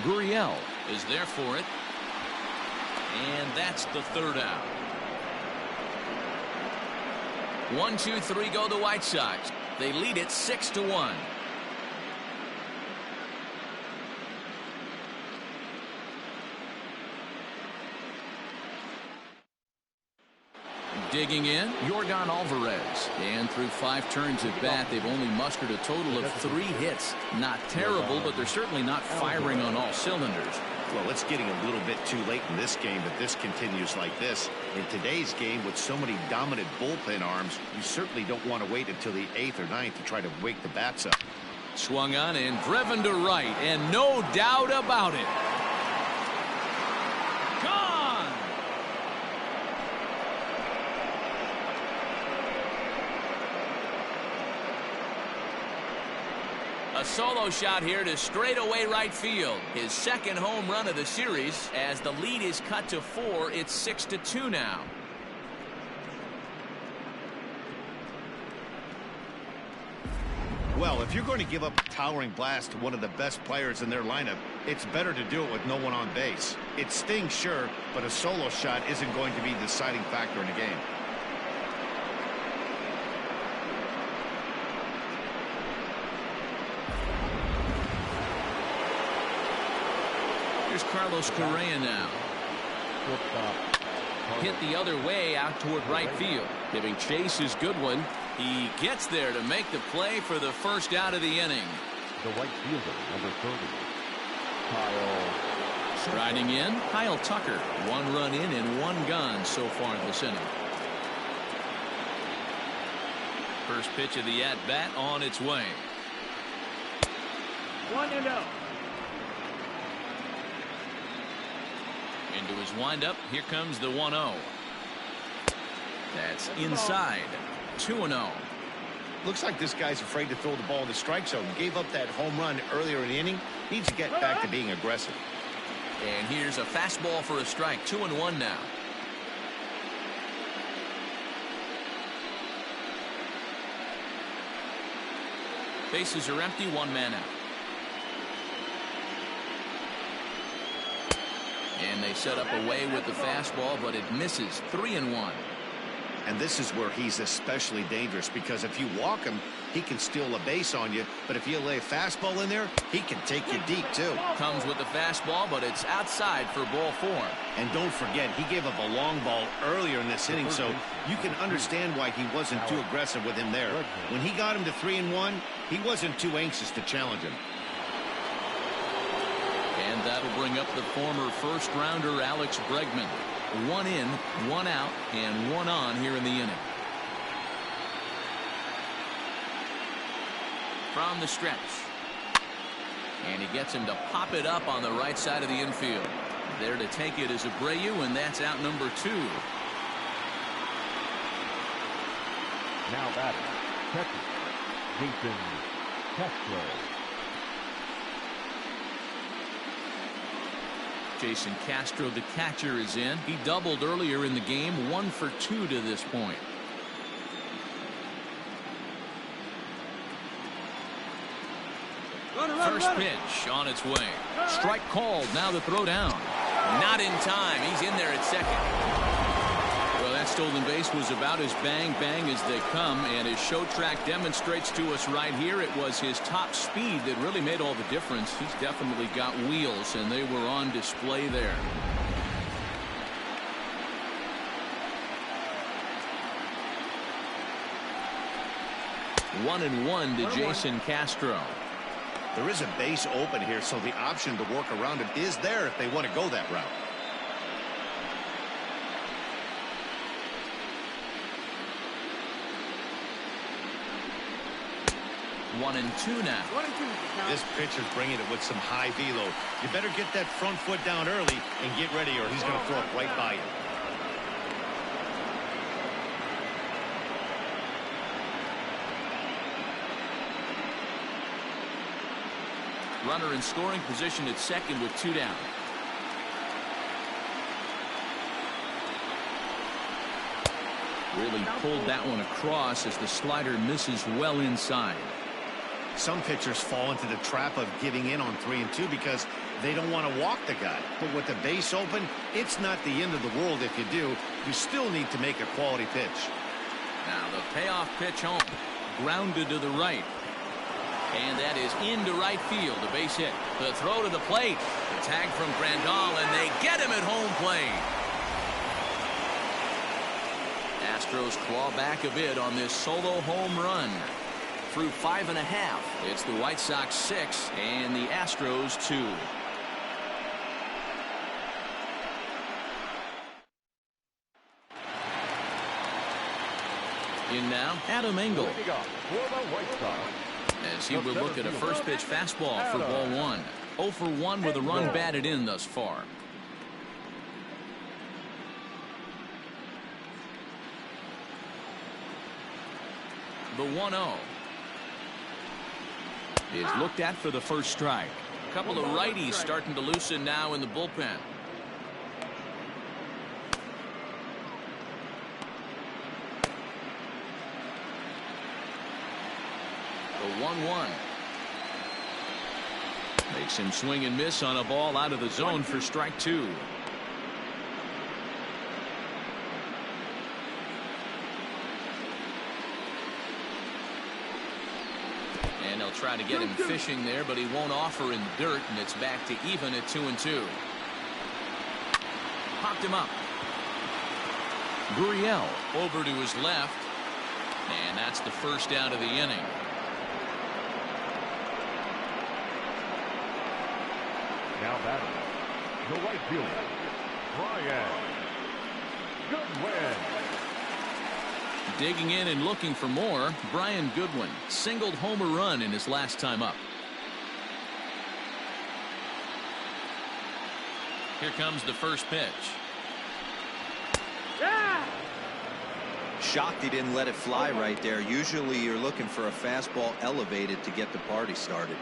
Gurriel is there for it. And that's the 3rd out. 1, 2, 3 go the White Sox. They lead it 6-1. Digging in, Yordan Alvarez. And through 5 turns at bat, they've only mustered a total of 3 hits. Not terrible, but they're certainly not firing on all cylinders. Well, it's getting a little bit too late in this game, but this continues like this. In today's game, with so many dominant bullpen arms, you certainly don't want to wait until the 8th or 9th to try to wake the bats up. Swung on and driven to right, and no doubt about it. Gone! A solo shot here to straightaway right field. His second home run of the series. As the lead is cut to 4, it's 6-2 now. Well, if you're going to give up a towering blast to one of the best players in their lineup, it's better to do it with no one on base. It stings, sure, but a solo shot isn't going to be the deciding factor in the game. Here's Carlos Correa now. Hit the other way out toward right field. Giving Chase his good one. He gets there to make the play for the first out of the inning. The right fielder, number 30, Kyle. Striding in, Kyle Tucker. 1 run in and 1 gone so far this inning. First pitch of the at-bat on its way. 1-0. Into his windup. Here comes the 1-0. That's inside. 2-0. Looks like this guy's afraid to throw the ball in the strike zone. Gave up that home run earlier in the inning. Needs to get back to being aggressive. And here's a fastball for a strike. 2-1 now. Bases are empty. 1 man out. And they set up away with the fastball, but it misses. 3-1. And this is where he's especially dangerous, because if you walk him, he can steal a base on you. But if you lay a fastball in there, he can take you deep, too. Comes with the fastball, but it's outside for ball 4. And don't forget, he gave up a long ball earlier in this inning, so you can understand why he wasn't too aggressive with him there. When he got him to 3-1, he wasn't too anxious to challenge him. And that'll bring up the former first-rounder Alex Bregman. 1 in, 1 out, and 1 on here in the inning. From the stretch. And he gets him to pop it up on the right side of the infield. There to take it is Abreu, and that's out number 2. Now batting, catcher, Jason Castro. Jason Castro, the catcher, is in. He doubled earlier in the game. 1 for 2 to this point. First pitch on its way. Strike called. Now the throw down. Not in time. He's in there at second. Well, that stolen base was about as bang as they come, and his show track demonstrates to us right here it was his top speed that really made all the difference. He's definitely got wheels, and they were on display there. One and one to Jason Castro. There is a base open here, so the option to work around it is there if they want to go that route. 1-2 now. This pitcher's bringing it with some high velo. You better get that front foot down early and get ready, or he's going to throw it right by you. Runner in scoring position at second with 2 down. Really pulled that one across as the slider misses well inside. Some pitchers fall into the trap of giving in on 3 and 2 because they don't want to walk the guy. But with the base open, it's not the end of the world if you do. You still need to make a quality pitch. Now the payoff pitch home. Grounded to the right. And that is into right field. A base hit. The throw to the plate. The tag from Grandal, and they get him at home plate. Astros claw back a bit on this solo home run. Through 5.5. It's the White Sox 6 and the Astros 2. In now, Adam Engel. As he will look at a first pitch fastball for ball 1. 0 for 1 with a run batted in thus far. The 1-0. is looked at for the first strike. A couple of righties starting to loosen now in the bullpen. The 1-1. Makes him swing and miss on a ball out of the zone for strike 2. And they'll try to get him fishing there, but he won't offer in the dirt, and it's back to even at 2-2. Popped him up. Gurriel over to his left, and that's the first out of the inning. Now batting, the right fielder, Brian Goodwin. Digging in and looking for more, Brian Goodwin singled home a run in his last time up. Here comes the first pitch. Shocked he didn't let it fly right there. Usually you're looking for a fastball elevated to get the party started.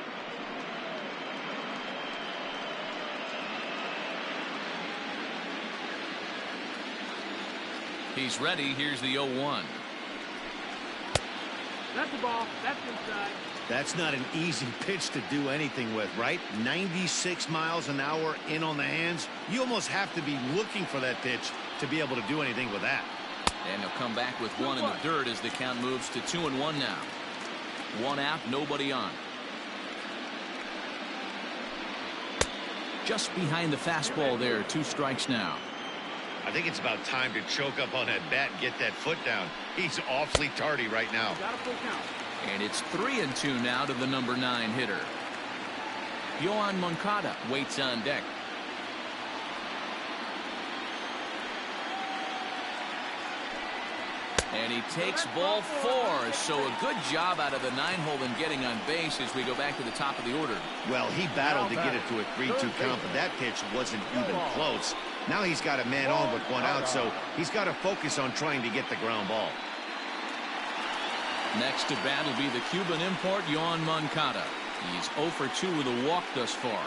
He's ready. Here's the 0-1. That's the ball. That's inside. That's not an easy pitch to do anything with, right? 96 miles an hour in on the hands. You almost have to be looking for that pitch to be able to do anything with that. And he'll come back with one in the dirt as the count moves to 2-1 now. One out, nobody on. Just behind the fastball there, 2 strikes now. I think it's about time to choke up on that bat and get that foot down. He's awfully tardy right now. Got a full count. And it's 3-2 now to the number 9 hitter. Yoan Moncada waits on deck. And he takes ball 4. So a good job out of the 9-hole in getting on base as we go back to the top of the order. Well, he battled to get it to a 3-2 count, but that pitch wasn't even close. Now he's got a man on with 1 out, so he's got to focus on trying to get the ground ball. Next to bat will be the Cuban import, Yoan Moncada. He's 0 for 2 with a walk thus far.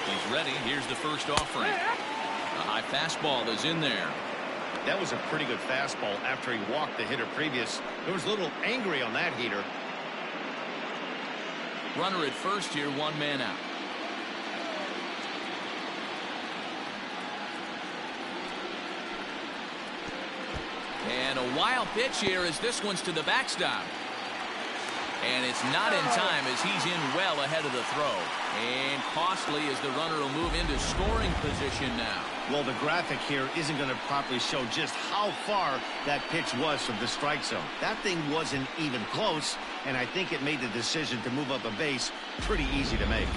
He's ready. Here's the first offering. The high fastball is in there. That was a pretty good fastball after he walked the hitter previous. There was a little angry on that heater. Runner at first here, 1 man out. And a wild pitch here as this one's to the backstop. And it's not in time as he's in well ahead of the throw. And costly as the runner will move into scoring position now. Well, the graphic here isn't going to properly show just how far that pitch was from the strike zone. That thing wasn't even close, and I think it made the decision to move up a base pretty easy to make.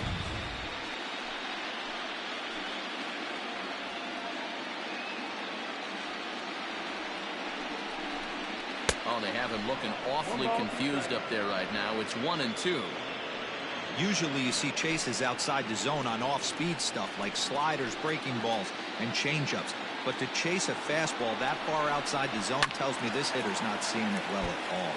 Oh, they have him looking awfully confused up there right now. It's 1-2. Usually you see chases outside the zone on off-speed stuff like sliders, breaking balls, and changeups. But to chase a fastball that far outside the zone tells me this hitter's not seeing it well at all.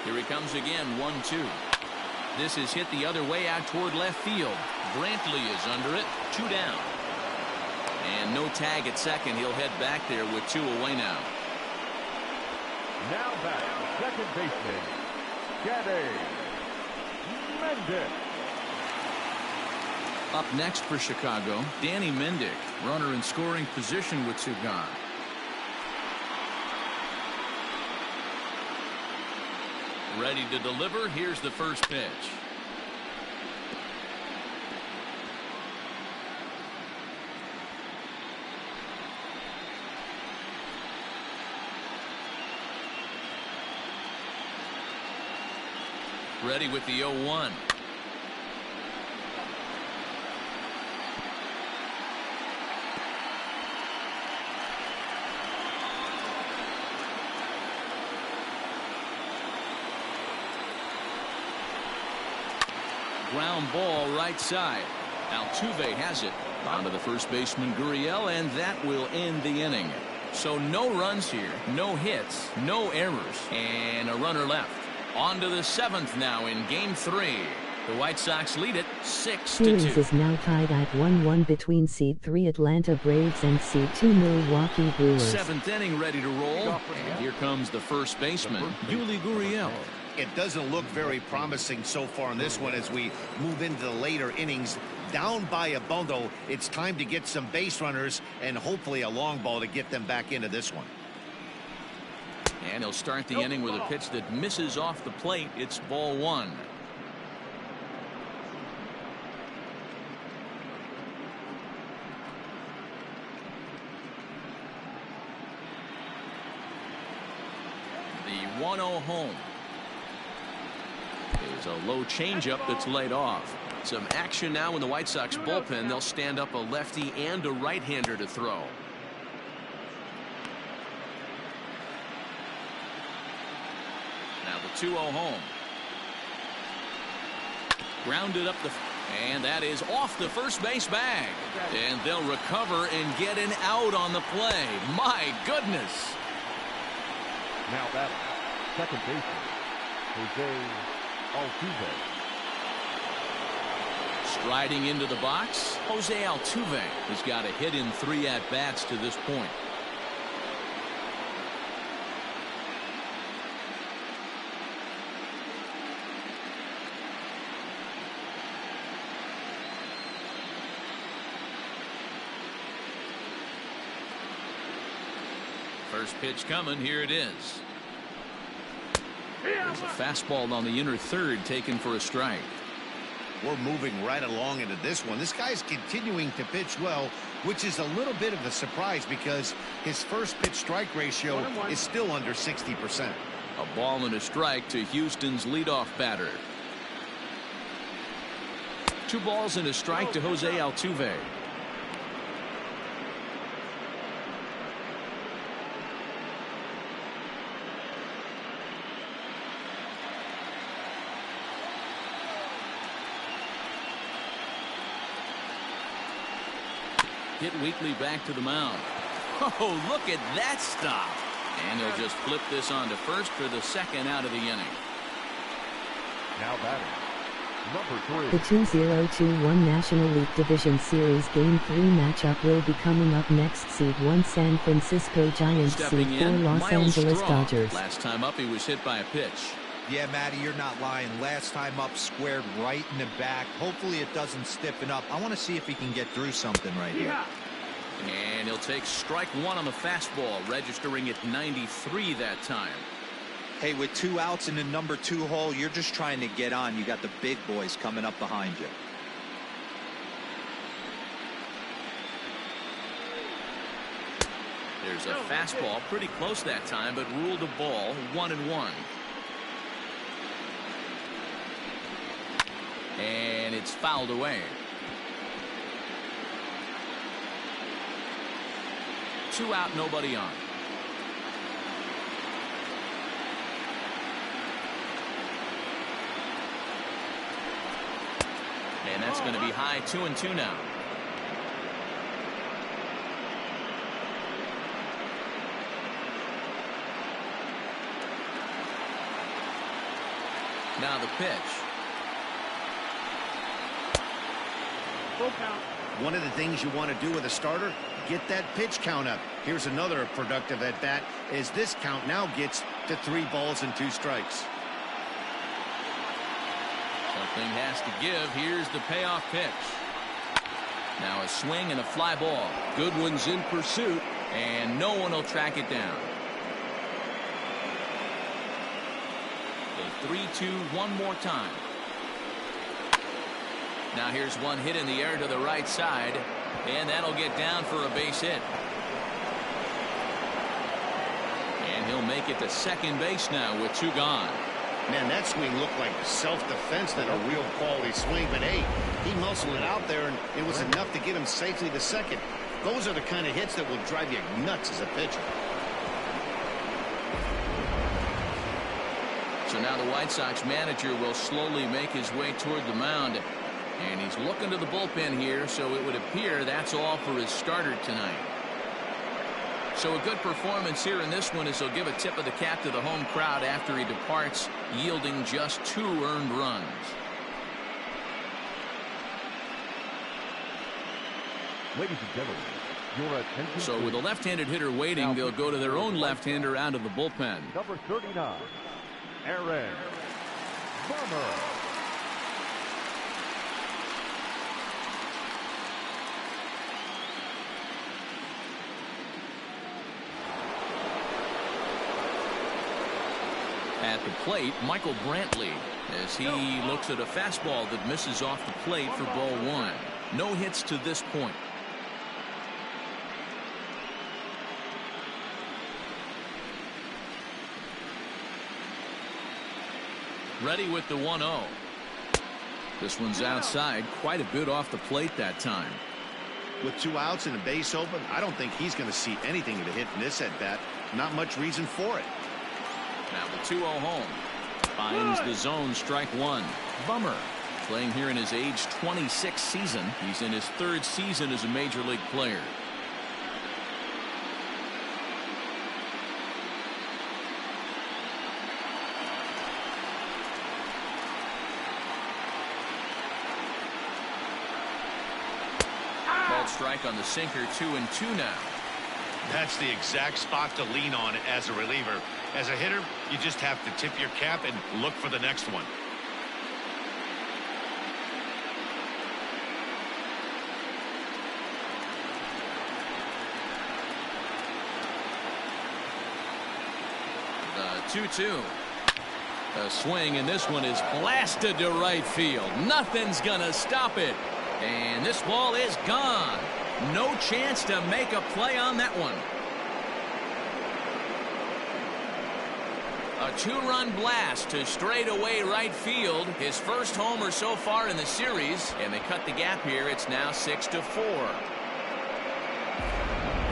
Here he comes again, 1-2. This is hit the other way out toward left field. Brantley is under it, 2 down. And no tag at second. He'll head back there with 2 away now. Now back, second baseman, Gabby Mendick. Up next for Chicago, Danny Mendick, runner in scoring position with 2 gone. Ready to deliver. Here's the first pitch. Ready with the 0-1. ground ball right side. Altuve has it. Onto the first baseman Gurriel, and that will end the inning. So no runs here, no hits, no errors, and a runner left. On to the 7th now in Game 3. The White Sox lead it 6-2. Series is now tied at 1-1 between seed 3 Atlanta Braves and seed 2 Milwaukee Brewers. 7th inning ready to roll. And here comes the first baseman, Yuli Gurriel. It doesn't look very promising so far in this one as we move into the later innings. Down by a bundle, it's time to get some base runners and hopefully a long ball to get them back into this one. And he'll start the inning with a pitch that misses off the plate. It's ball 1. The 1-0 home. Is a low changeup that's laid off. Some action now in the White Sox bullpen. They'll stand up a lefty and a right-hander to throw. Now the 2-0 home. Grounded up the, and that is off the first base bag. And they'll recover and get an out on the play. My goodness. Now that second baseman, Jose Altuve. Striding into the box, Jose Altuve has got a hit in 3 at-bats to this point. First pitch coming. Here it is. There's a fastball on the inner third taken for a strike. We're moving right along into this one. This guy's continuing to pitch well, which is a little bit of a surprise because his first pitch strike ratio is still under 60%. A ball and a strike to Houston's leadoff batter. 2 balls and a strike to Jose Altuve. Hit weakly back to the mound. Oh, look at that stop. And they'll just flip this on to first for the second out of the inning. Now batting, number 3. The 2021 National League Division Series Game 3 matchup will be coming up next. Seed 1 San Francisco Giants, Stepping seed 4 in, Los Miles Angeles Straw. Dodgers. Last time up, he was hit by a pitch. Yeah, Matty, you're not lying. Last time up, squared right in the back. Hopefully it doesn't stiffen up. I want to see if he can get through something right here. And he'll take strike 1 on the fastball, registering at 93 that time. Hey, with 2 outs in the number 2 hole, you're just trying to get on. You got the big boys coming up behind you. There's a fastball pretty close that time, but ruled a ball. 1-1. And it's fouled away. 2 out, nobody on. And that's going to be high. 2-2 now. Now the pitch. Full count. One of the things you want to do with a starter, get that pitch count up. Here's another productive at bat as this count now gets to 3 balls and 2 strikes. Something has to give. Here's the payoff pitch. Now a swing and a fly ball. Goodwin's in pursuit, and no one will track it down. The 3-2 one more time. Now here's one hit in the air to the right side, and that'll get down for a base hit. And he'll make it to second base now with 2 gone. Man, that swing looked like self-defense than a real quality swing, but hey, he muscled it out there, and it was enough to get him safely to second. Those are the kind of hits that will drive you nuts as a pitcher. So now the White Sox manager will slowly make his way toward the mound. And he's looking to the bullpen here, so it would appear that's all for his starter tonight. So a good performance here in this one as he'll give a tip of the cap to the home crowd after he departs, yielding just 2 earned runs. Ladies and gentlemen, your attention. So with a left-handed hitter waiting, they'll go to their own left-hander out of the bullpen. Number 39, Aaron Bummer. At the plate, Michael Brantley, as he looks at a fastball that misses off the plate for ball 1. No hits to this point. Ready with the 1-0. This one's outside, quite a bit off the plate that time. With 2 outs and a base open, I don't think he's going to see anything to hit in this at bat. Not much reason for it. Now the 2-0 home. Finds the zone, strike 1. Bummer. Playing here in his age 26 season. He's in his 3rd season as a major league player. Ball strike on the sinker, 2-2 now. That's the exact spot to lean on as a reliever. As a hitter, you just have to tip your cap and look for the next one. The 2-2. A swing, and this one is blasted to right field. Nothing's gonna stop it. And this ball is gone. No chance to make a play on that one. A 2-run blast to straightaway right field. His first homer so far in the series, and they cut the gap here. It's now 6-4.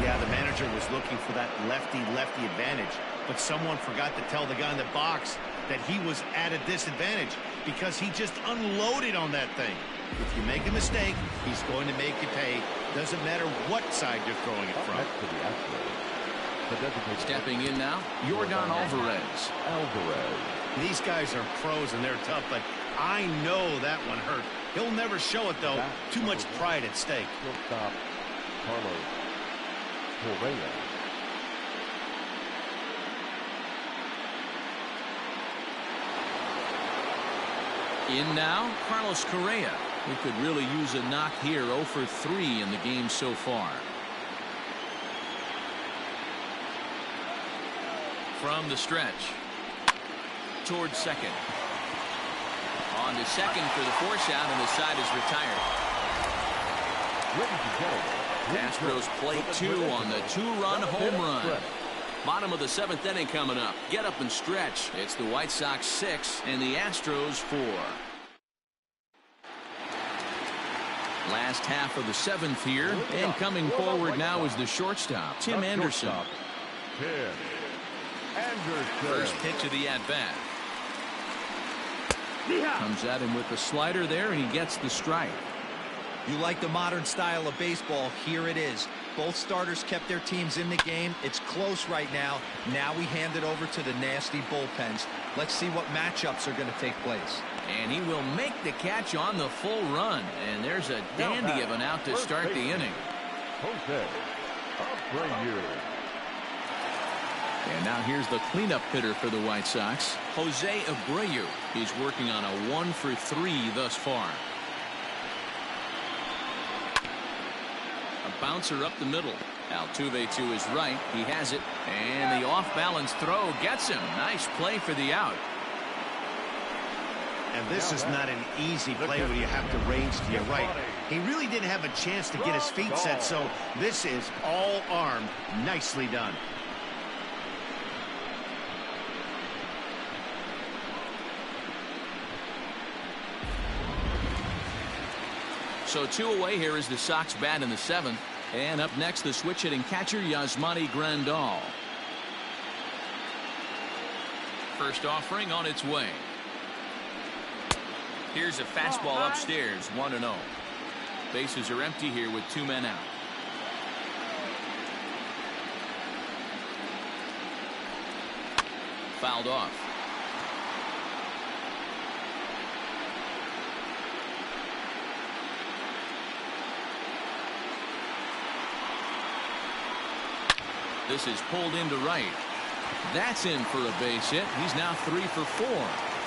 Yeah, the manager was looking for that lefty-lefty advantage, but someone forgot to tell the guy in the box that he was at a disadvantage because he just unloaded on that thing. If you make a mistake, he's going to make you pay. Doesn't matter what side you're throwing it from. Next to the Astros, the designated Stepping in now, Yordan Alvarez. Alvarez. These guys are pros and they're tough, but I know that one hurt. He'll never show it, though. Too much pride at stake. Shortstop Carlos Correa. In now, Carlos Correa, who could really use a knock here. 0 for 3 in the game so far. From the stretch. Towards second. On to second for the force out, and the side is retired. Ladies and gentlemen, Astros play 2 on the 2-run home run. Bottom of the 7th inning coming up. Get up and stretch. It's the White Sox 6 and the Astros 4. Last half of the 7th here, and coming forward now is the shortstop, Tim Anderson. Tim Anderson. First pitch of the at-bat. Comes at him with the slider there, and he gets the strike. You like the modern style of baseball, here it is. Both starters kept their teams in the game. It's close right now. Now we hand it over to the nasty bullpens. Let's see what matchups are going to take place. And he will make the catch on the full run. And there's a dandy of an out to start the inning. Jose Abreu. And now here's the cleanup hitter for the White Sox, Jose Abreu. He's working on a 1 for 3 thus far. A bouncer up the middle. Altuve to his right. He has it. And the off-balance throw gets him. Nice play for the out. And this is not an easy play when you have to range to your right. He really didn't have a chance to get his feet set, so this is all armed. Nicely done. So 2 away here is the Sox bat in the 7th. And up next, the switch-hitting catcher, Yasmani Grandal. First offering on its way. Here's a fastball upstairs, 1-0. Bases are empty here with 2 men out. Fouled off. This is pulled into right. That's in for a base hit. He's now 3 for 4.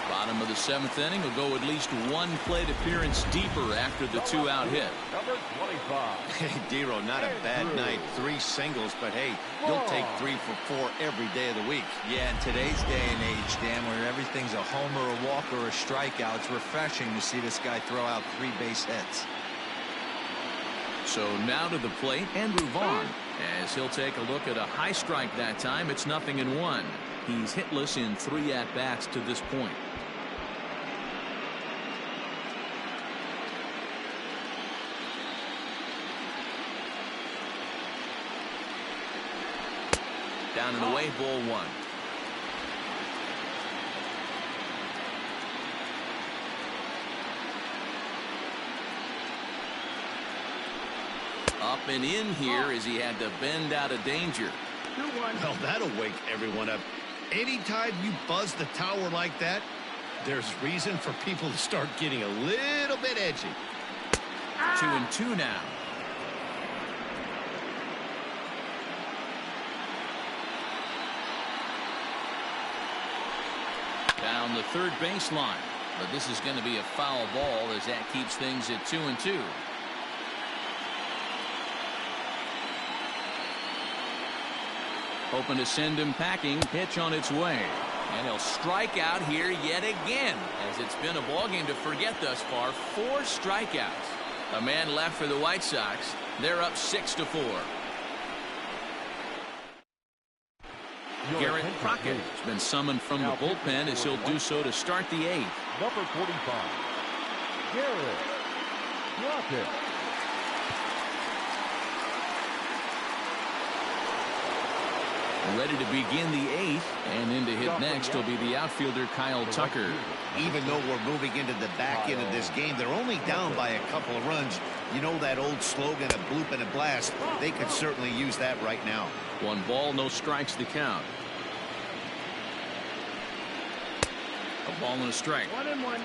Bottom of the 7th inning will go at least 1 plate appearance deeper after the 2-out hit. Number 25. Hey, Dero, not a bad night. 3 singles, but hey, you'll take 3 for 4 every day of the week. Yeah, in today's day and age, Dan, where everything's a homer, a walk, or a strikeout, it's refreshing to see this guy throw out 3 base hits. So now to the plate, Andrew Vaughn, as he'll take a look at a high strike that time. It's 0-1. He's hitless in 3 at-bats to this point. Down and away, ball 1. Up and in here as he had to bend out of danger. 2-1. Well, that'll wake everyone up. Anytime you buzz the tower like that, there's reason for people to start getting a little bit edgy. 2-2 now. Down the third baseline, but this is going to be a foul ball as that keeps things at 2-2. Hoping to send him packing. Pitch on its way, and he'll strike out here yet again, as it's been a ball game to forget thus far. 4 strikeouts. A man left for the White Sox. They're up 6-4. Garrett Crockett has been summoned from the bullpen as he'll do so to start the 8th. Number 45. Garrett Crockett. Ready to begin the 8th, and in to hit next will be the outfielder Kyle Tucker. Even though we're moving into the back end of this game, they're only down by a couple of runs. You know that old slogan, a bloop and a blast. They could certainly use that right now. 1 ball, no strikes the count. A ball and a strike. 1-1.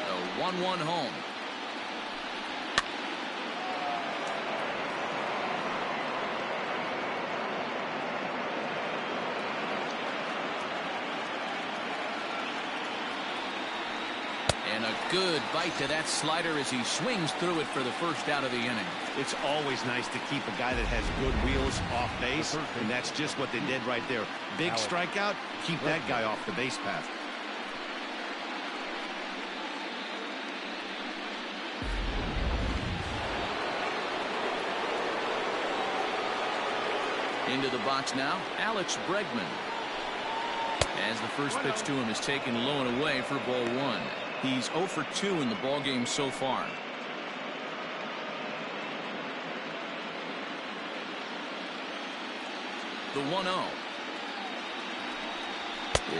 A 1-1 home. And a good bite to that slider as he swings through it for the first out of the inning. It's always nice to keep a guy that has good wheels off base, and that's just what they did right there. Big strikeout, keep that guy off the base path. Into the box now, Alex Bregman. As the first pitch to him is taken low and away for ball 1. He's 0 for 2 in the ballgame so far. The 1-0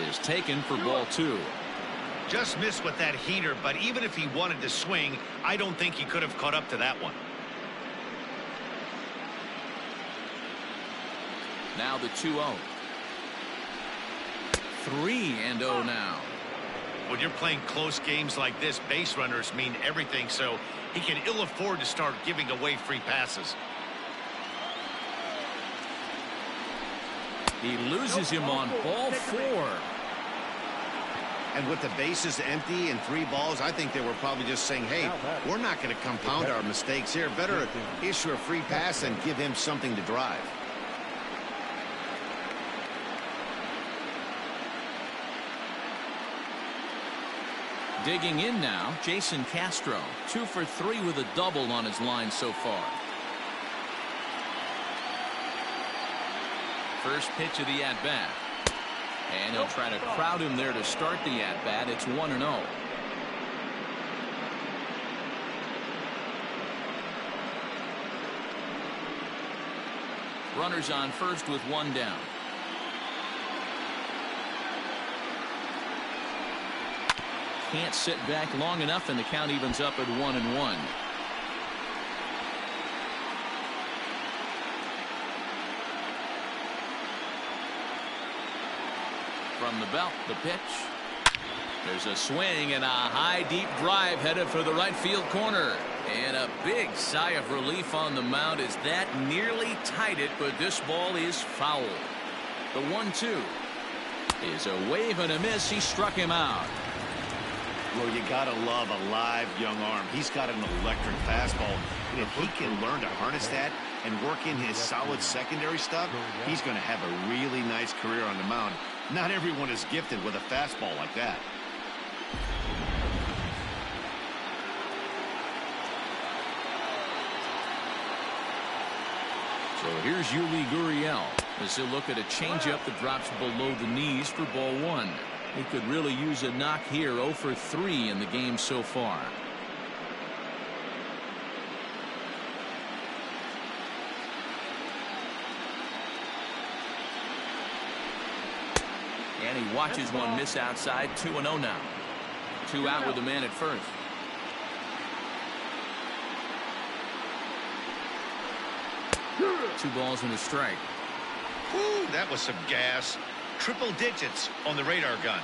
is taken for ball 2. Just missed with that heater, but even if he wanted to swing, I don't think he could have caught up to that one. Now the 2-0. 3-0 now. When you're playing close games like this, base runners mean everything, so he can ill afford to start giving away free passes. He loses him on ball 4. And with the bases empty and 3 balls, I think they were probably just saying, hey, we're not going to compound our mistakes here. Better issue a free pass and give him something to drive. Digging in now, Jason Castro. 2 for 3 with a double on his line so far. First pitch of the at-bat. And they'll try to crowd him there to start the at-bat. It's 1-0. Runners on first with one down. Can't sit back long enough, and the count evens up at 1-1. From the belt, the pitch. There's a swing and a high deep drive headed for the right field corner. And a big sigh of relief on the mound as that nearly tied it, but this ball is foul. The 1-2 is a wave and a miss. He struck him out. Well, you gotta love a live young arm. He's got an electric fastball, and if he can learn to harness that and work in his solid secondary stuff, he's going to have a really nice career on the mound. Not everyone is gifted with a fastball like that. So here's Yuli Gurriel as he'll look at a changeup that drops below the knees for ball one. He could really use a knock here. 0 for 3 in the game so far. And he watches one miss outside. 2-0 now. 2 out with a man at first. Two balls and a strike. Woo, that was some gas. Triple digits on the radar gun.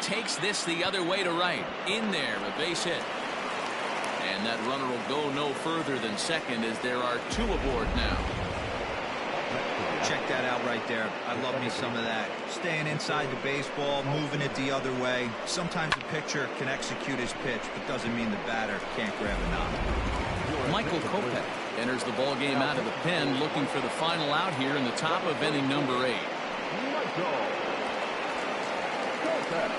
Takes this the other way to right. In there, a base hit. And that runner will go no further than second as there are 2 aboard now. Check that out right there. I love me some of that. Staying inside the baseball, moving it the other way. Sometimes a pitcher can execute his pitch, but doesn't mean the batter can't grab a knock. Michael Kopech enters the ball game out of the pen, looking for the final out here in the top of inning number 8. Michael Kopech.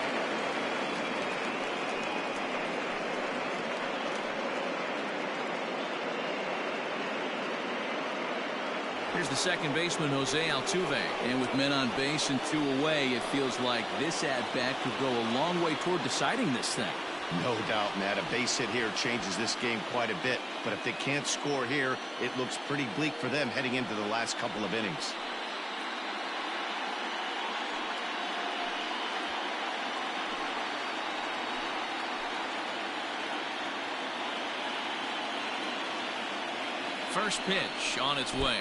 Here's the second baseman, Jose Altuve. And with men on base and 2 away, it feels like this at-bat could go a long way toward deciding this thing. No doubt, Matt. A base hit here changes this game quite a bit. But if they can't score here, it looks pretty bleak for them heading into the last couple of innings. First pitch on its way.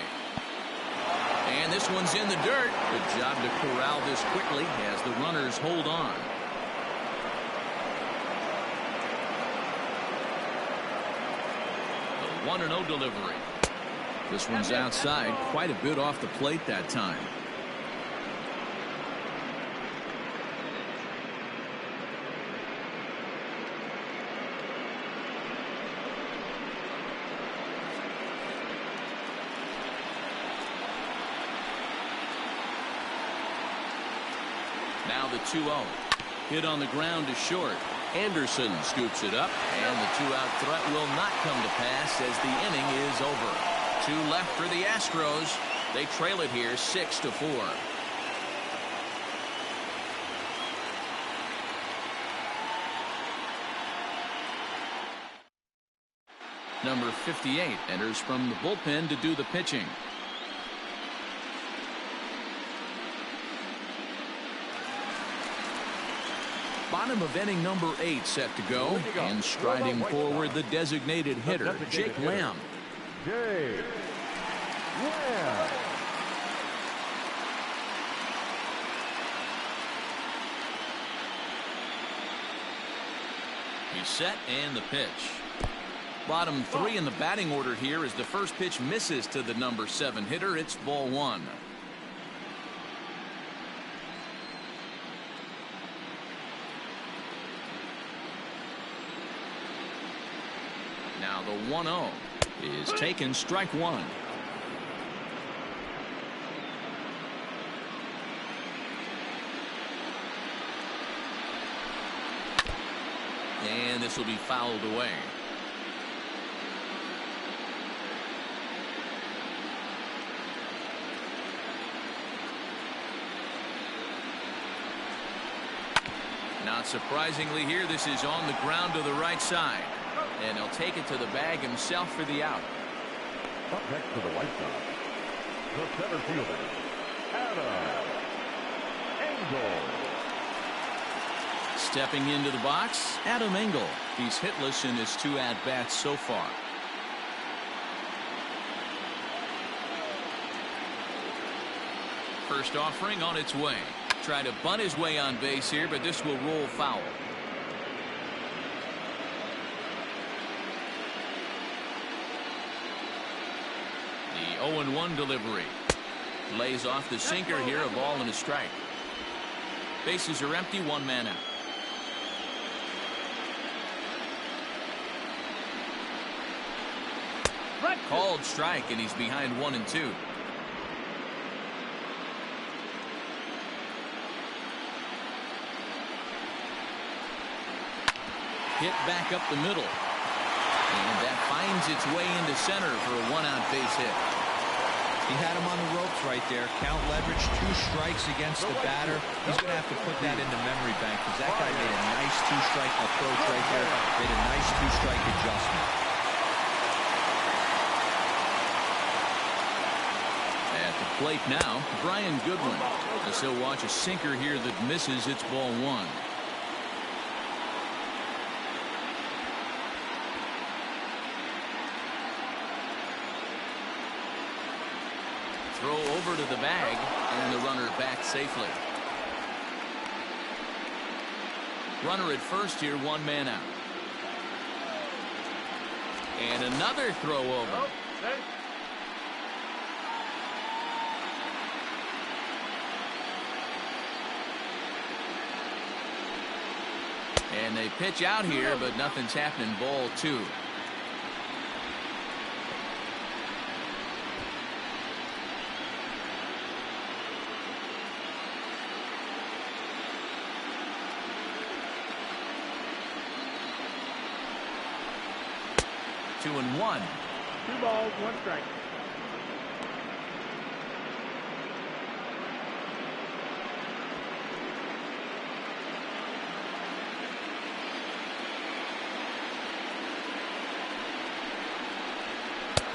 And this one's in the dirt. Good job to corral this quickly as the runners hold on. The 1-0 delivery. This one's outside, quite a bit off the plate that time. Now the 2-0. Hit on the ground to short. Anderson scoops it up, and the 2-out threat will not come to pass as the inning is over. 2 left for the Astros. They trail it here 6-4. Number 58 enters from the bullpen to do the pitching. Bottom of inning number 8 set to go, and striding forward the designated hitter, Jake Lamb. Jake Lamb. He's set, and the pitch. Bottom 3 in the batting order here as the first pitch misses to the number 7 hitter. It's ball 1. Now the 1-0 is taken, strike 1. And this will be fouled away. Not surprisingly here, this is on the ground to the right side. And he'll take it to the bag himself for the out. Up next to the White Sox, the center fielder, Engel. Stepping into the box, Adam Engel. He's hitless in his 2 at-bats so far. First offering on its way. Try to bunt his way on base here, but this will roll foul. The 0-1 delivery. Lays off the sinker here, a ball and a strike. Bases are empty, 1 man out. Called strike, and he's behind 1-2. Hit back up the middle. And that finds its way into center for a 1-out base hit. He had him on the ropes right there. Count leverage, 2 strikes against the batter. He's going to have to put that in the memory bank because that guy made a nice 2-strike approach right there. Made a nice 2-strike adjustment. At the plate now, Brian Goodwin. As he'll watch a sinker here that misses, it's ball 1. Throw over to the bag, and the runner back safely. Runner at first here, 1 man out. And another throw over. And they pitch out here, but nothing's happening. Ball 2. Two and 1. 2 balls, 1 strike.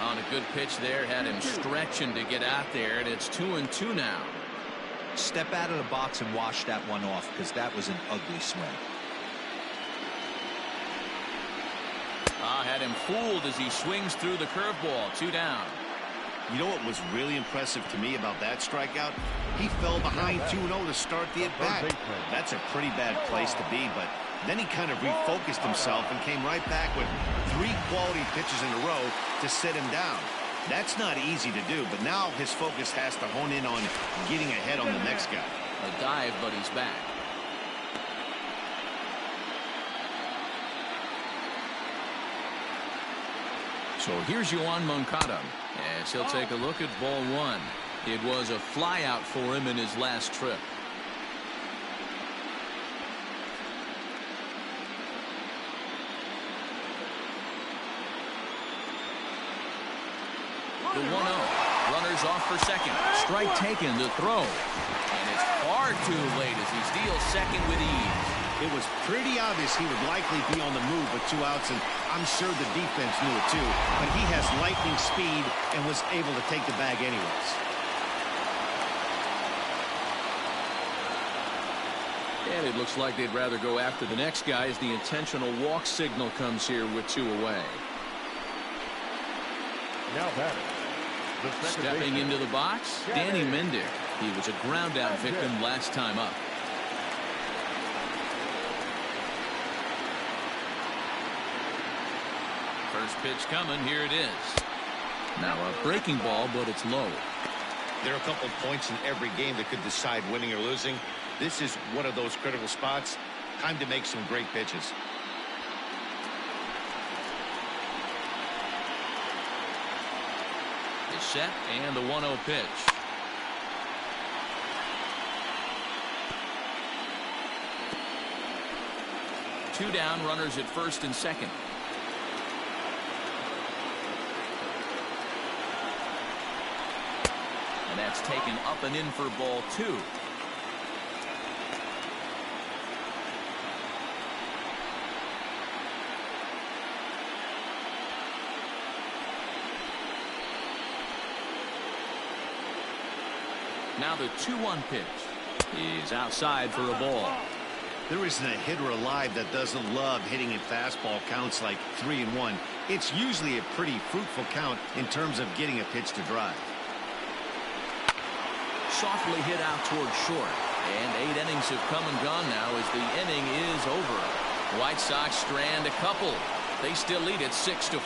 On a good pitch there, had him stretching to get out there, and it's 2-2 now. Step out of the box and wash that one off because that was an ugly swing. Had him fooled as he swings through the curveball. 2 down. You know what was really impressive to me about that strikeout? He fell behind 2-0 to start the at-bat. That's a pretty bad place to be, but then he kind of refocused himself and came right back with 3 quality pitches in a row to sit him down. That's not easy to do, but now his focus has to hone in on getting ahead on the next guy. A dive, but he's back. So here's Yoan Moncada as he'll take a look at ball 1. It was a fly out for him in his last trip. The 1-0. Runners off for second. Strike taken, the throw. And it's far too late as he steals second with ease. It was pretty obvious he would likely be on the move with 2 outs, and I'm sure the defense knew it too. But he has lightning speed and was able to take the bag anyways. And it looks like they'd rather go after the next guy as the intentional walk signal comes here with 2 away. Now batting. Stepping into the box, Danny Mendick. He was a ground out victim last time up. First pitch coming. Here it is. Now a breaking ball, but it's low. There are a couple of points in every game that could decide winning or losing. This is one of those critical spots. Time to make some great pitches. Is set, and the 1-0 pitch. Two down, runners at first and second. And that's taken up and in for ball 2. Now the 2-1 pitch is outside for a ball. There isn't a hitter alive that doesn't love hitting at fastball counts like 3-1. It's usually a pretty fruitful count in terms of getting a pitch to drive. Softly hit out towards short. And 8 innings have come and gone now as the inning is over. White Sox strand a couple. They still lead it 6-4.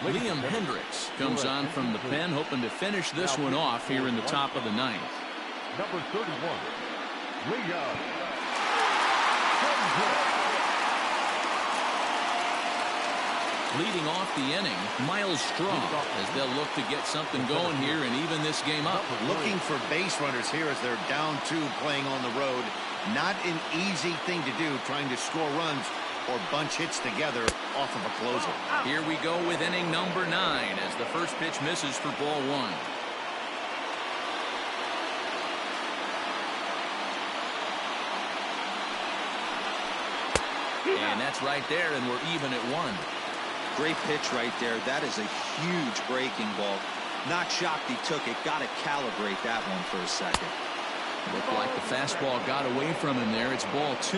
Liam Hendricks comes on from the pen, hoping to finish this one off here in the top of the ninth. Number 31, Liam Hendricks. Leading off the inning, Miles Straw, as they'll look to get something going here and even this game up. Looking for base runners here as they're down 2 playing on the road. Not an easy thing to do, trying to score runs or bunch hits together off of a closer. Here we go with inning number 9 as the first pitch misses for ball 1. And that's right there, and we're even at 1. Great pitch right there. That is a huge breaking ball. Not shocked he took it. Got to calibrate that one for a second. Looked like the fastball got away from him there. It's ball 2.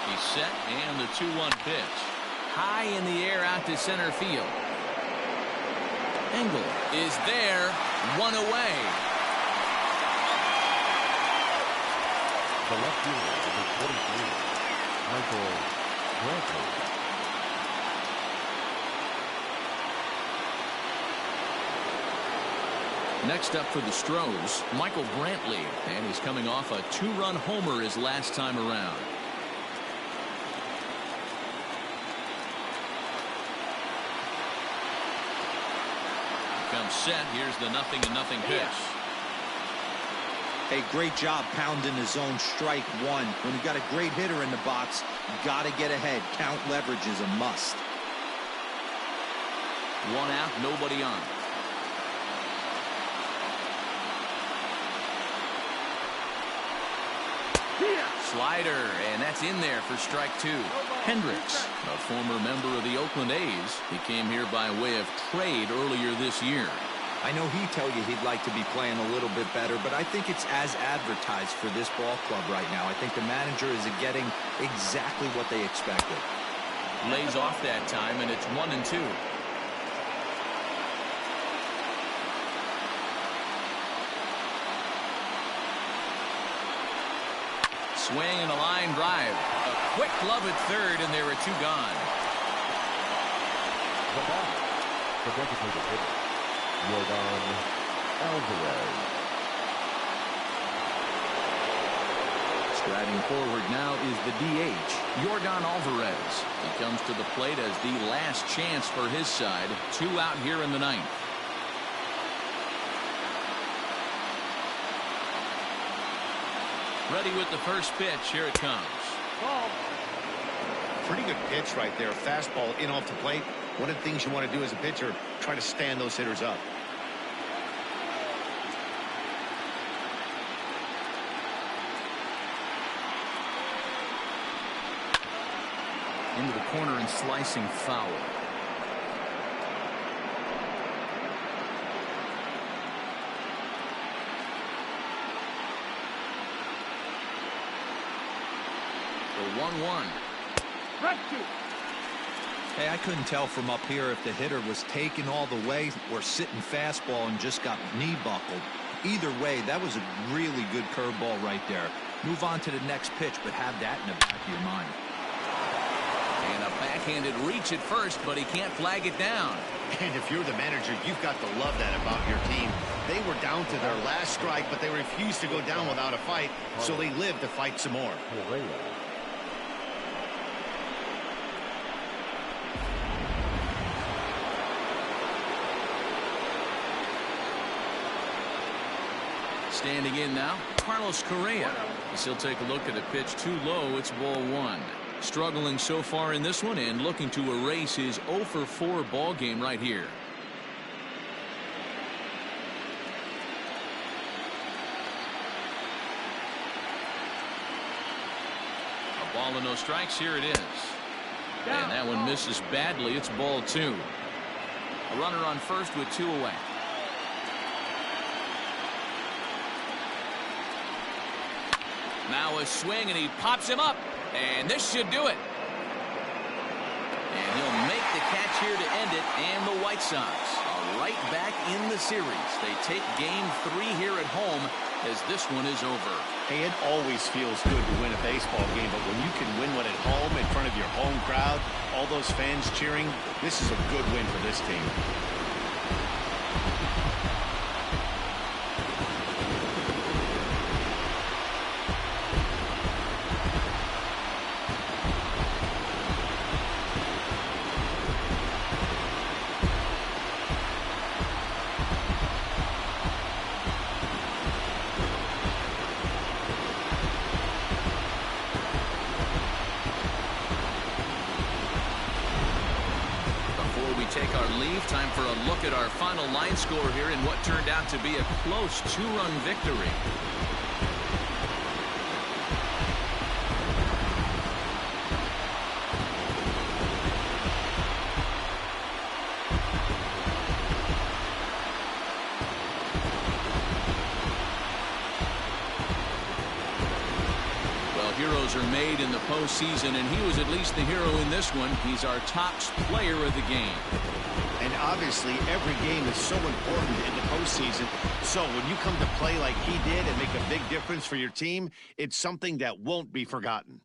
He's set, and the 2-1 pitch. High in the air out to center field. Engel is there. 1 away. The left fielder, number 23, Michael Brantley. Next up for the Astros, Michael Brantley, and he's coming off a 2-run homer his last time around. Comes set. Here's the 0-0 pitch. Hey, great job pounding the zone. Strike 1. When you got a great hitter in the box, got to get ahead. Count leverage is a must. 1 out, nobody on. Slider, and that's in there for strike 2. Hendricks, a former member of the Oakland A's. He came here by way of trade earlier this year. I know he'd tell you he'd like to be playing a little bit better, but I think it's as advertised for this ball club right now. I think the manager is getting exactly what they expected. Lays off that time, and it's 1-2. Swing and a line drive. A quick glove at third, and there are 2 gone. The batter, the designated hitter, Alds. Striding forward now is the DH, Yordan Alvarez. He comes to the plate as the last chance for his side. 2 out here in the 9th. Ready with the first pitch. Here it comes. Pretty good pitch right there. Fastball in off the plate. One of the things you want to do as a pitcher, try to stand those hitters up. Into the corner and slicing foul. The 1-1. Hey, I couldn't tell from up here if the hitter was taking all the way or sitting fastball and just got knee buckled. Either way, that was a really good curveball right there. Move on to the next pitch, but have that in the back of your mind. And a backhanded reach at first, but he can't flag it down. And if you're the manager, you've got to love that about your team. They were down to their last strike, but they refused to go down without a fight, so they lived to fight some more. Standing in now, Carlos Correa. As he'll take a look at a pitch too low. It's ball 1. Struggling so far in this one and looking to erase his 0-for-4 ball game right here. calling no strikes. Here it is. And that one misses badly. It's ball 2. A runner on first with 2 away. Now a swing, and he pops him up. And this should do it. And he'll make the catch here to end it. And the White Sox are right back in the series. They take game 3 here at home as this one is over. Hey, it always feels good to win a baseball game, but when you can win one at home in front of your home crowd, all those fans cheering, this is a good win for this team. Take our leave. Time for a look at our final line score here in what turned out to be a close 2-run victory. Heroes are made in the postseason, and he was at least the hero in this one. He's our top player of the game. And obviously, every game is so important in the postseason. So when you come to play like he did and make a big difference for your team, it's something that won't be forgotten.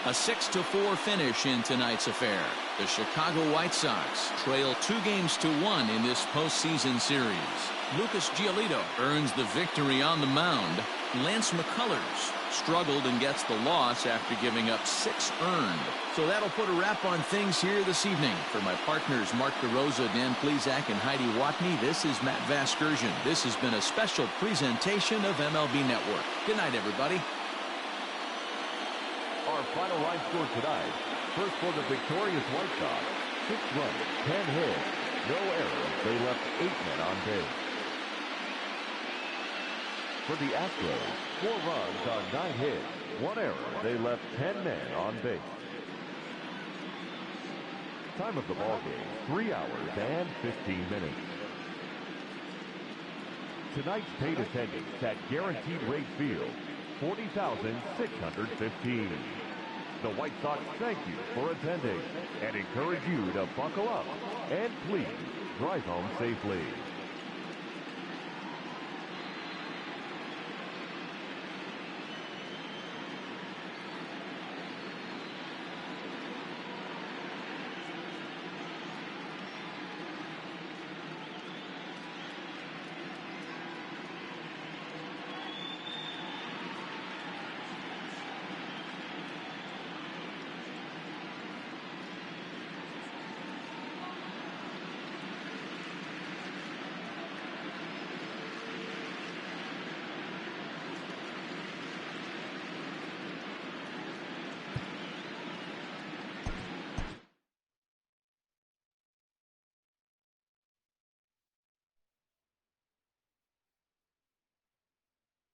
A 6-4 finish in tonight's affair. The Chicago White Sox trail 2-1 in this postseason series. Lucas Giolito earns the victory on the mound. Lance McCullers struggled and gets the loss after giving up 6 earned. So that'll put a wrap on things here this evening. For my partners Mark DeRosa, Dan Plezak, and Heidi Watney, this is Matt Vasgersian. This has been a special presentation of MLB Network. Good night, everybody. Our final line score tonight. First for the victorious White Sox. 6 runs, 10 hits, no errors. They left 8 men on base. For the Astros, 4 runs on 9 hits, 1 error. They left 10 men on base. Time of the ball game, 3 hours and 15 minutes. Tonight's paid attendance at Guaranteed Rate Field, 40,615. The White Sox thank you for attending and encourage you to buckle up and please drive home safely.